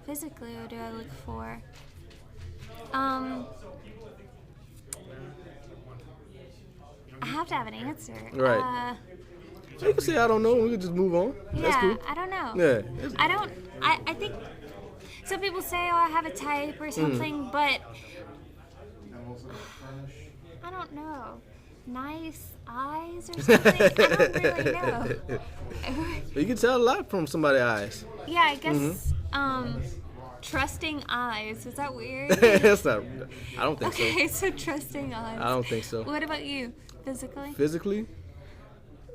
Physically, what do I look for? I have to have an answer. Right. So you can say I don't know. We can just move on. That's Yeah, cool. I don't know. Yeah. I think some people say, oh, I have a type or something, but I don't know. Nice eyes or something? I don't really know. You can tell a lot from somebody's eyes. Yeah, I guess trusting eyes. Is that weird? That's not. I don't think so. Okay, so trusting eyes. I don't think so. What about you? Physically? Physically?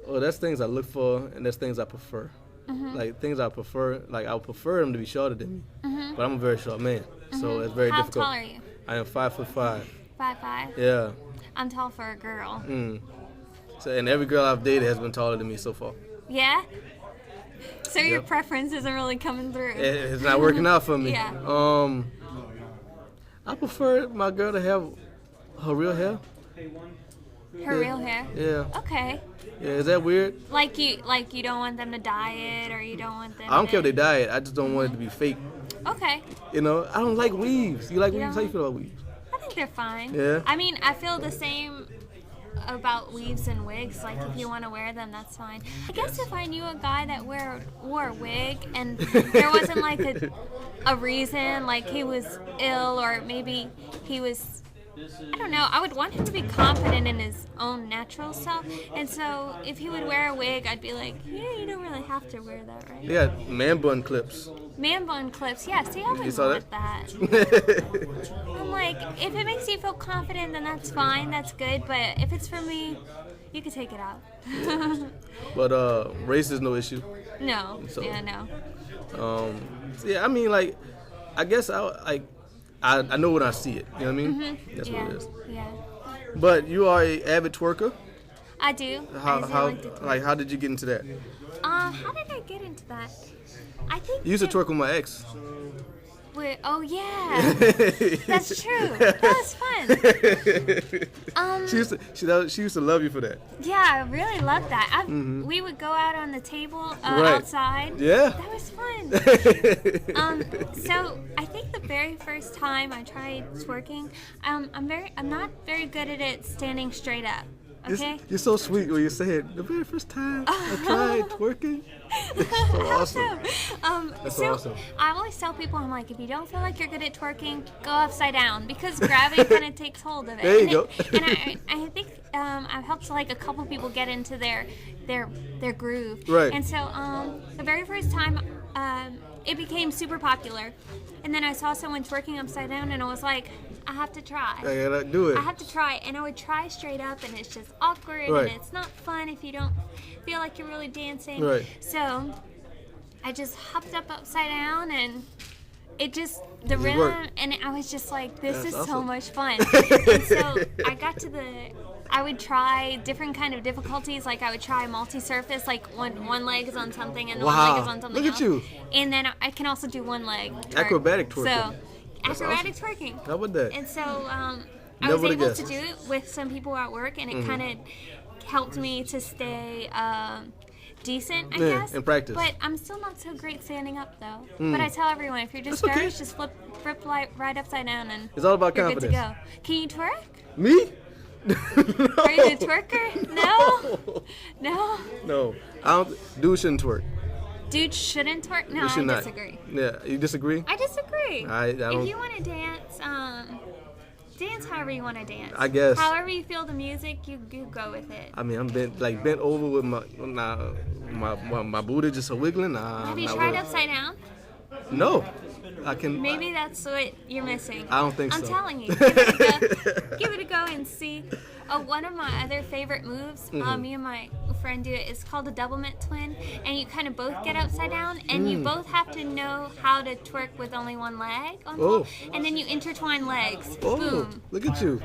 Well, that's things I look for, and that's things I prefer. Like things I prefer, like I would prefer them to be shorter than me, but I'm a very short man, so it's very difficult. How tall are you? I am 5'5". 5'5"? Yeah. I'm tall for a girl. So, and every girl I've dated has been taller than me so far. Yeah? So your preference isn't really coming through. It's not working out for me. Yeah. I prefer my girl to have her real hair. Her real hair? Yeah. Okay. Yeah, is that weird? Like you don't want them to dye it, or you don't want them I don't care if they dye it. I just don't want it to be fake. Okay. You know, I don't like weaves. You like You weaves? How you feel about weaves? I think they're fine. Yeah. I mean, I feel the same about weaves and wigs. Like, if you want to wear them, that's fine. I guess if I knew a guy that wore a wig and there wasn't like a reason, like he was ill or maybe he was, I don't know, I would want him to be confident in his own natural self. And so if he would wear a wig, I'd be like, yeah, you don't really have to wear that, right? Yeah, man bun clips. Man bun clips, yeah, see, I You would saw want that. I'm like, if it makes you feel confident, then that's fine, that's good. But if it's for me, you can take it out. But race is no issue. No, So- yeah, no. Yeah, I mean, like, I guess I know when I see it. You know what I mean? That's Yeah, what it is. yeah. But you are a avid twerker. I do. How I do like to twerk. like how did you get into that? How did I get into that? I think You used to that- twerk with my ex. Oh yeah, that's true. That was fun. She used to love you for that. Yeah, I really loved that. We would go out on the table Right. outside. Yeah. That was fun. So I think the very first time I tried twerking, I'm not very good at it standing straight up. Okay. You're so sweet when you say it. The very first time I tried twerking. It's so awesome. That's so awesome. I always tell people, I'm like, if you don't feel like you're good at twerking, go upside down because gravity kind of takes hold of it. There you go. And I think I've helped like a couple people get into their groove. Right. And so the very first time it became super popular, and then I saw someone twerking upside down, and I was like, I have to try. I gotta do it. I have to try, and I would try straight up, and it's just awkward, Right. and it's not fun if you don't feel like you're really dancing. Right. So I just hopped up upside down, and it just the It rhythm, worked. and I was just like, this That's is so awesome. much fun. And so I got to I would try different kind of difficulties. Like I would try multi-surface, like one leg is on something and one leg is on something Look else. at you. And then I can also do one leg. twerk. Acrobatic twerking. So That's acrobatic twerking. How about that? And so I Never was would've able guessed. to do it with some people at work, and it kind of helped me to stay decent, I Yeah, guess. in practice. But I'm still not so great standing up, though. But I tell everyone, if you're That's okay. discouraged, just flip right upside down, and It's all about you're confidence. good to go. Can you twerk? Me? Are you a twerker? No? No? No. I don't. Dude shouldn't twerk. Dude shouldn't twerk? No, You should I not. disagree. Yeah. You disagree? I disagree. I don't. If you want to dance, dance however you want to dance. I guess. However you feel the music, you go with it. I mean, I'm bent over with my booty just a wiggling. Nah. Have you not tried really. upside down? No. I can. Maybe that's what you're missing. I don't think I'm so. telling you. Give it a go. Give it a go and see. One of my other favorite moves, me and my friend do it, is called a doublemint twin. And you kind of both get upside down, and you both have to know how to twerk with only one leg on top. And then you intertwine legs. Oh, Boom. look at you.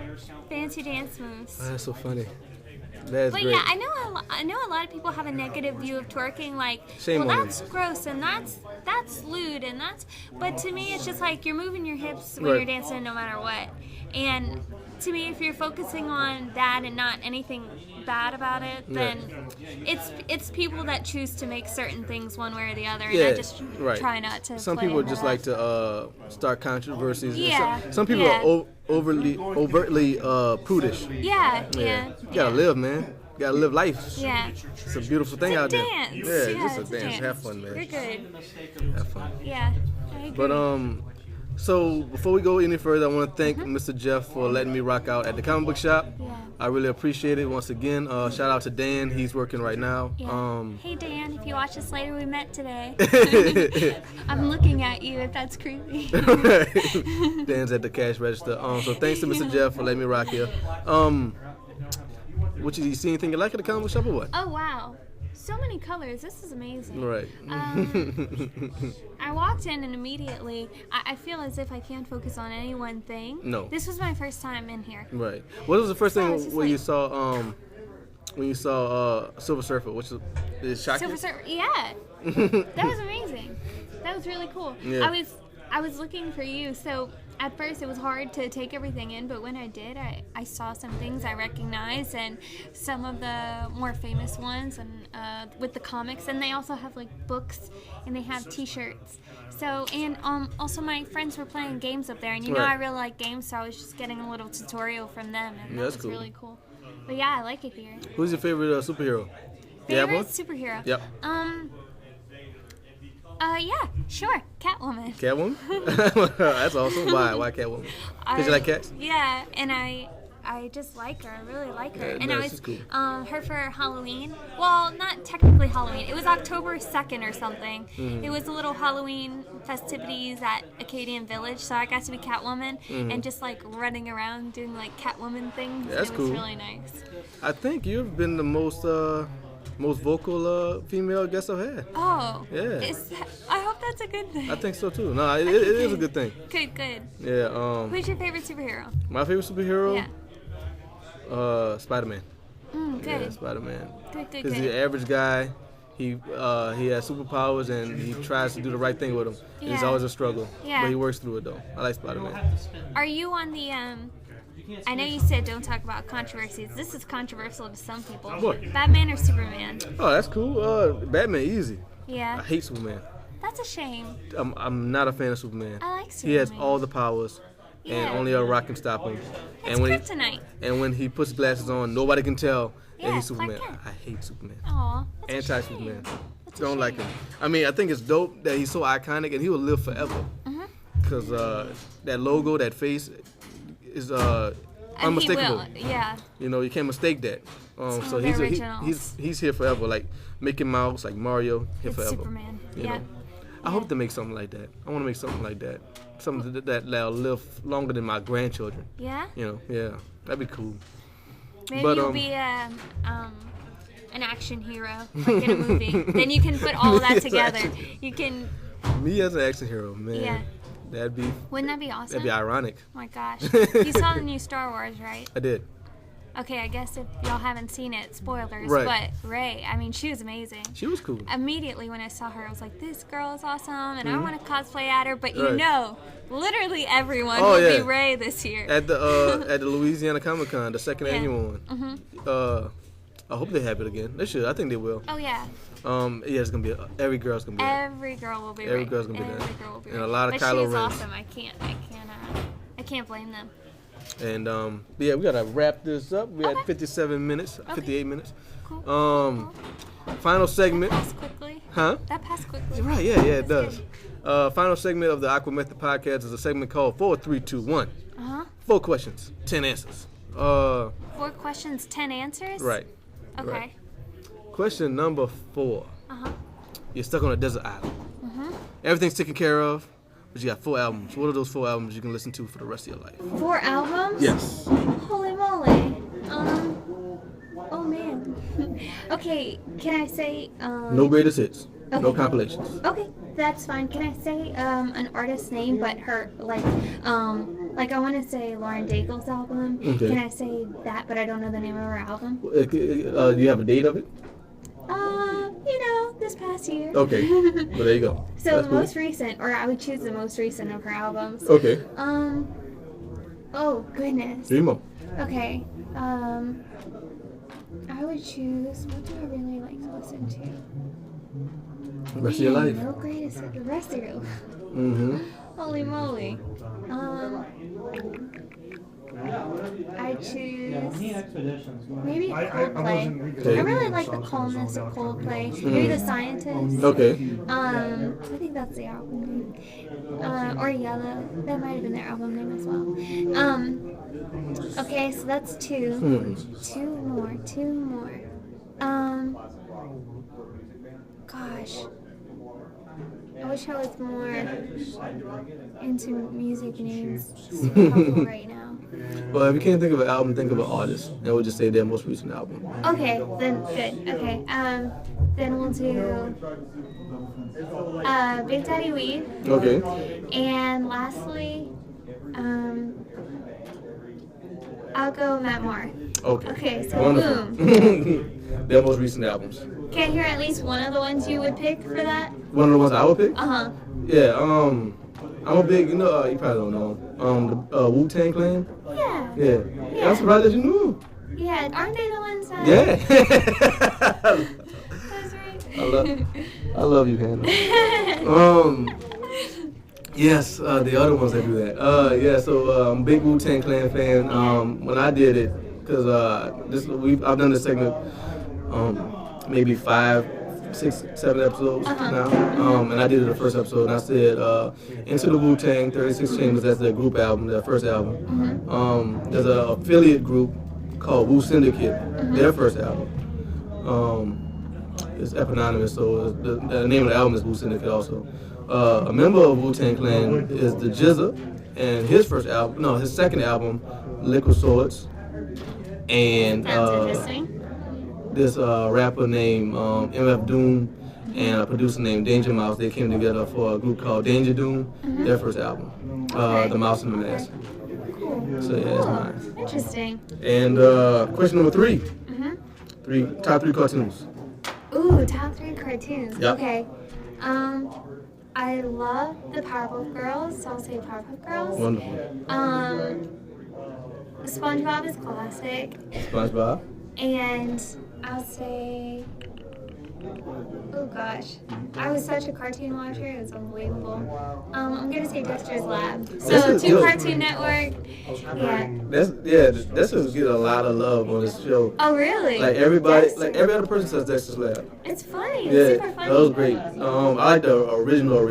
Fancy dance moves. That's so funny. That's But great. yeah, I know a lot of people have a negative view of twerking, like, Shame well, on that's gross and that's lewd and that's. But to me, it's just like you're moving your hips when Right. you're dancing, no matter what. And to me, if you're focusing on that and not anything bad about it, then it's people that choose to make certain things one way or the other, and Yeah, I just right. try not to. Some play people into just that. like to start controversies. and Yeah, Some people yeah. are overtly prudish. Yeah. You gotta live, man. You gotta live life. Yeah. It's a beautiful thing It's a out dance. there. Yeah, Yeah, just it's a dance. Have fun, man. You're good. Have fun. Yeah. I agree. But So before we go any further, I want to thank Mr. Jeff for letting me rock out at the comic book shop. Yeah. I really appreciate it. Once again, shout out to Dan. He's working right now. Yeah. Hey Dan, if you watch this later, we met today. I'm looking at you if that's creepy. Dan's at the cash register. So thanks to Mr. Jeff for letting me rock here. What you see anything you like at the comic book shop or what? Oh wow. So many colors. This is amazing. Right. I walked in and immediately I feel as if I can't focus on any one thing. No. This was my first time in here. Right. What was the first thing when you saw Silver Surfer? Which is shocking? Silver Surfer. Yeah. That was amazing. That was really cool. Yeah. I was looking for you. So at first it was hard to take everything in, but when I did, I saw some things I recognized and some of the more famous ones and with the comics, and they also have like books and they have t-shirts. So, and also my friends were playing games up there, and you know I really like games, so I was just getting a little tutorial from them, and that was cool. Really cool. But yeah, I like it here. Who's your favorite superhero? Favorite superhero? Yep. Yeah, sure. Catwoman. Catwoman? That's awesome. Why Catwoman? Because you like cats? Yeah, and I just like her. I really like her. Yeah, and no, I was she's cool. Her for Halloween. Well, not technically Halloween. It was October 2nd or something. Mm-hmm. It was a little Halloween festivities at Acadian Village, so I got to be Catwoman and just like running around doing like Catwoman things. Yeah, that's it was cool. Really nice. I think you've been the most vocal female guest I've had. Oh. Yeah. I hope that's a good thing. I think so too. No, it is a good thing. Good. Yeah. Who's your favorite superhero? My favorite superhero? Yeah. Spiderman. Good. Yeah, Spiderman. Good. Because he's the average guy. He has superpowers and he tries to do the right thing with them. Yeah. It's always a struggle. Yeah. But he works through it though. I like Spider-Man. Are you on the I know you said don't talk about controversies. This is controversial to some people. What? Batman or Superman? Oh, that's cool. Batman, easy. Yeah. I hate Superman. That's a shame. I'm not a fan of Superman. I like Superman. He has all the powers, Yeah. and only a rock can stop him. It's kryptonite. And when he puts glasses on, nobody can tell that Yeah, he's Superman. Clark Kent. I hate Superman. Aw, that's a Anti-Superman. shame. That's a Don't like shame. him. I mean, I think it's dope that he's so iconic and he will live forever. Because that logo, that face is And unmistakable. he will, yeah. You know, you can't mistake that. Some So of the he's originals. he's here forever. Like Mickey Mouse, like Mario, here It's forever. Superman. You Yeah. know? I hope they make something like that. I want to make something like that. Something that'll live longer than my grandchildren. Yeah? You know, yeah, that'd be cool. Maybe But, you'll be an action hero, like in a movie. Then you can put all of that Yes, together. action. You can, Me as an action hero, man. Yeah. That'd be wouldn't that be awesome? that'd be ironic. Oh my gosh. You saw the new Star Wars, right? I did. Okay, I guess if y'all haven't seen it, spoilers. Right. But Rey, I mean, she was amazing. She was cool. Immediately when I saw her, I was like, this girl is awesome, and I want to cosplay at her. But you Right. know, literally everyone Oh, will yeah. be Rey this year. At the Louisiana Comic Con, the second annual one. I hope they have it again. They should. I think they will. Oh, yeah. Yeah, it's gonna be every girl's gonna be there. Every girl will be Every Rey. girl's gonna be there. Every girl will be And Rey. a lot of but Kylo she's Rens. awesome. I can't blame them. And yeah, we gotta wrap this up. We had Okay. 57 minutes, 58 minutes. Cool. Final segment. That passed quickly. Huh? That passed quickly. Right, yeah, it That's does. Final segment of the AquaMethod is a segment called 4, 3, 2, 1. Uh-huh. 4 questions, 10 answers. 4 questions, 10 answers? Right. Okay. Right. Question number 4. Uh-huh. You're stuck on a desert island. Everything's taken care of, but you got 4 albums. What are those 4 albums you can listen to for the rest of your life? 4 albums? Yes. Holy moly. Oh man. Okay, can I say No greatest hits. No Okay. compilations. Okay, that's fine. Can I say an artist's name, but her like I want to say Lauren Daigle's album. Okay. Can I say that, but I don't know the name of her album? Do you have a date of it? This past year. Okay. Well, there you go. So That's the cool. most recent, or I would choose the most recent of her albums. Okay. Oh goodness. 3 more. Okay. I would choose. What do I really like to listen to? The rest of your life. No greatest. The rest of your life. Mm-hmm. Holy moly. I choose maybe Coldplay. I really like the calmness of Coldplay. Maybe The Scientist. Okay. I think that's the album name. Or Yellow. That might have been their album name as well. Okay, so that's 2. Two more. Gosh. I wish I was more into music names. Super helpful right now. Well, if you can't think of an album, think of an artist. And we'll just say their most recent album. Okay, then good. Okay, then we'll do Big Daddy Weed. Okay. And lastly, I'll go Matt Moore. Okay, so wonderful. boom. Their most recent albums. Can I hear at least one of the ones you would pick for that? One of the ones I would pick? Uh-huh. Yeah, I'm a big, you probably don't know, the Wu-Tang Clan. Yeah. I'm surprised that you knew. Yeah, aren't they the ones that... Yeah. That's right. I love you, Hannah. Yes, the other ones that do that. So I'm a big Wu-Tang Clan fan. When I did it, because I've done this segment maybe 5, 6, 7 episodes now. And I did it the first episode, and I said Into the Wu-Tang, 36 Chambers, that's their group album, their first album. There's an affiliate group called Wu Syndicate, their first album. It's eponymous, so the name of the album is Wu Syndicate also. A member of Wu-Tang Clan is the GZA, and his second album, Liquid Swords. And this rapper named MF Doom and a producer named Danger Mouse, they came together for a group called Danger Doom, their first album, The Mouse and the Mask. So yeah, that's mine. Interesting. And question number 3. Top 3 cartoons. Ooh, top 3 cartoons. Yep. Okay. I love the Powerpuff Girls, so I'll say Powerpuff Girls. Wonderful. SpongeBob is classic. SpongeBob. And I'll say, oh gosh, I was such a cartoon watcher, it was unbelievable. I'm gonna say Dexter's Lab. So Cartoon Network. Yeah. That's gonna get a lot of love on this show. Oh really? Like everybody, like every other person says Dexter's Lab. It's funny. Yeah, It's super funny. that was great. I like the original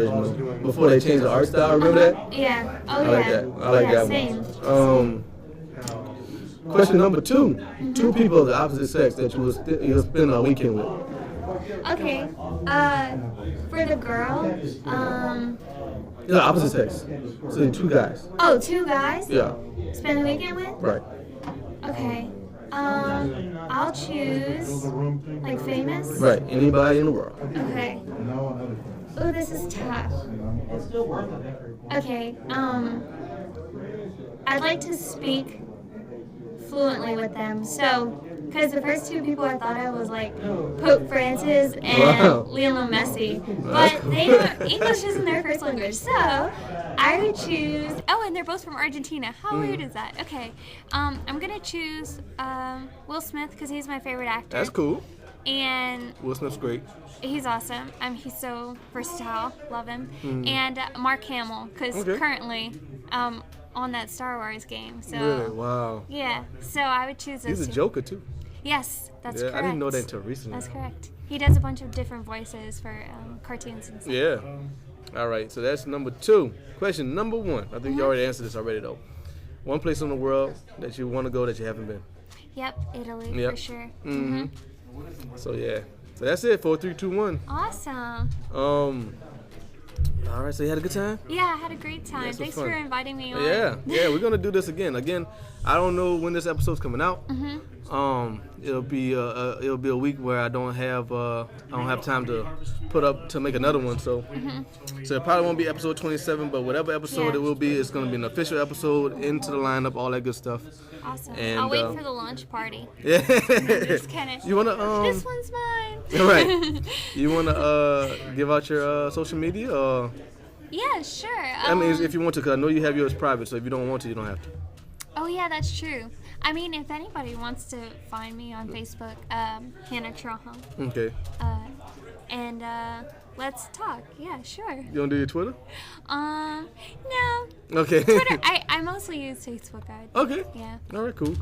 before they changed the art style. Remember that? Yeah. Oh I like that. I like that same. one. Question number 2. 2 people of the opposite sex that you'll spend a weekend with. Okay. For the girl, Yeah, opposite sex. So 2 guys. Oh, 2 guys? Yeah. Spend the weekend with? Right. Okay. I'll choose, like, famous? Right. Anybody in the world. Okay. Oh, this is tough. Okay. I'd like to speak fluently with them. So, because the first 2 people I thought of was like Pope Francis and Lionel Messi, but English isn't their first language. So, I would choose. Oh, and they're both from Argentina. How weird is that? Okay, I'm gonna choose Will Smith because he's my favorite actor. That's cool. And Will Smith's great. He's awesome. He's so versatile. Love him. And Mark Hamill because currently. On that Star Wars game. So really? Wow. Yeah. So I would choose those 2. He's a Joker too. Yes, that's correct. I didn't know that until recently. That's correct. He does a bunch of different voices for cartoons and stuff. Yeah. All right. So that's number 2. Question number 1. I think you already answered this already though. One place in the world that you want to go that you haven't been. Yep, Italy for sure. So yeah. So that's it. 4, 3, 2, 1. Awesome. All right, so you had a good time? Yeah, I had a great time. Yeah, Thanks for inviting me on. Yeah, we're gonna do this again. I don't know when this episode's coming out. It'll be a week where I don't have time to make another one. So so it probably won't be episode 27, but whatever episode it will be, it's gonna be an official episode, into the lineup, all that good stuff. Awesome. And, I'll wait for the launch party. Yeah. Just kidding. You wanna this one's mine. Right. You wanna give out your social media or? Yeah, sure. I mean, if you want to, because I know you have yours private, so if you don't want to, you don't have to. Oh, yeah, that's true. I mean, if anybody wants to find me on Facebook, Hannah Trahan. Okay. And let's talk. Yeah, sure. You want to do your Twitter? No. Okay. Twitter, I mostly use Facebook. Okay. Yeah. All right, cool.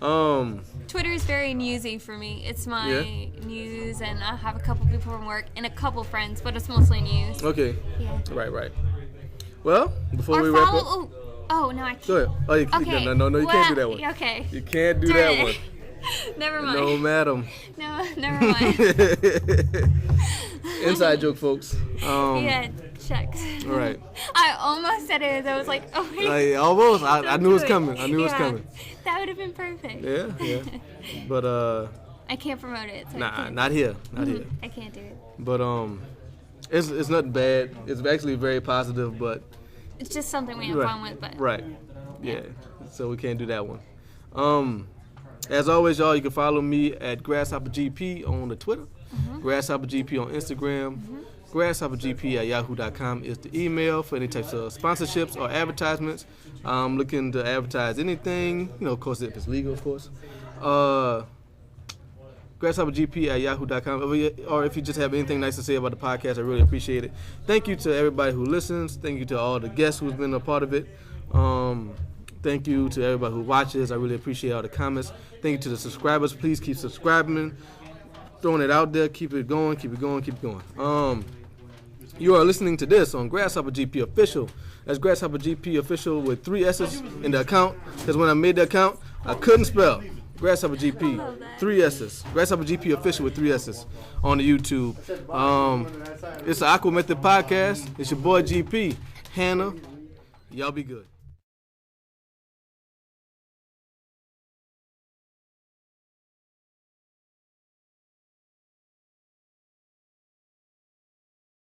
Twitter is very newsy for me. It's my news, and I have a couple people from work and a couple friends, but it's mostly news. Okay. Yeah. Right. Well, before we wrap up. Oh, no, I can't. Go ahead. Oh, you can't. Okay. No, you can't do that one. Okay. You can't do that one. Never mind. No, madam. No, never mind. Inside joke, folks. Yeah, checks. All right. I almost said it. I was like, oh, wait. Almost. I knew it was coming. I knew it was coming. That would have been perfect. Yeah. But, I can't promote it. So not here. Not here. I can't do it. But, it's nothing bad. It's actually very positive, but. It's just something we have fun with, but. Right. Yeah. So we can't do that one. As always, y'all, you can follow me at GrasshopperGP on the Twitter, GrasshopperGP on Instagram, GrasshopperGP@yahoo.com is the email for any types of sponsorships or advertisements. I'm looking to advertise anything, of course, if it's legal, of course. GrasshopperGP@yahoo.com, or if you just have anything nice to say about the podcast, I really appreciate it. Thank you to everybody who listens. Thank you to all the guests who's been a part of it. Thank you to everybody who watches. I really appreciate all the comments. Thank you to the subscribers. Please keep subscribing, throwing it out there. Keep it going. You are listening to this on Grasshopper GP Official. That's Grasshopper GP Official with 3 S's in the account. Because when I made the account, I couldn't spell. Grasshopper GP, 3 S's. Grasshopper GP Official with 3 S's on the YouTube. It's the AquaMethod Podcast. It's your boy GP. Hannah, y'all be good.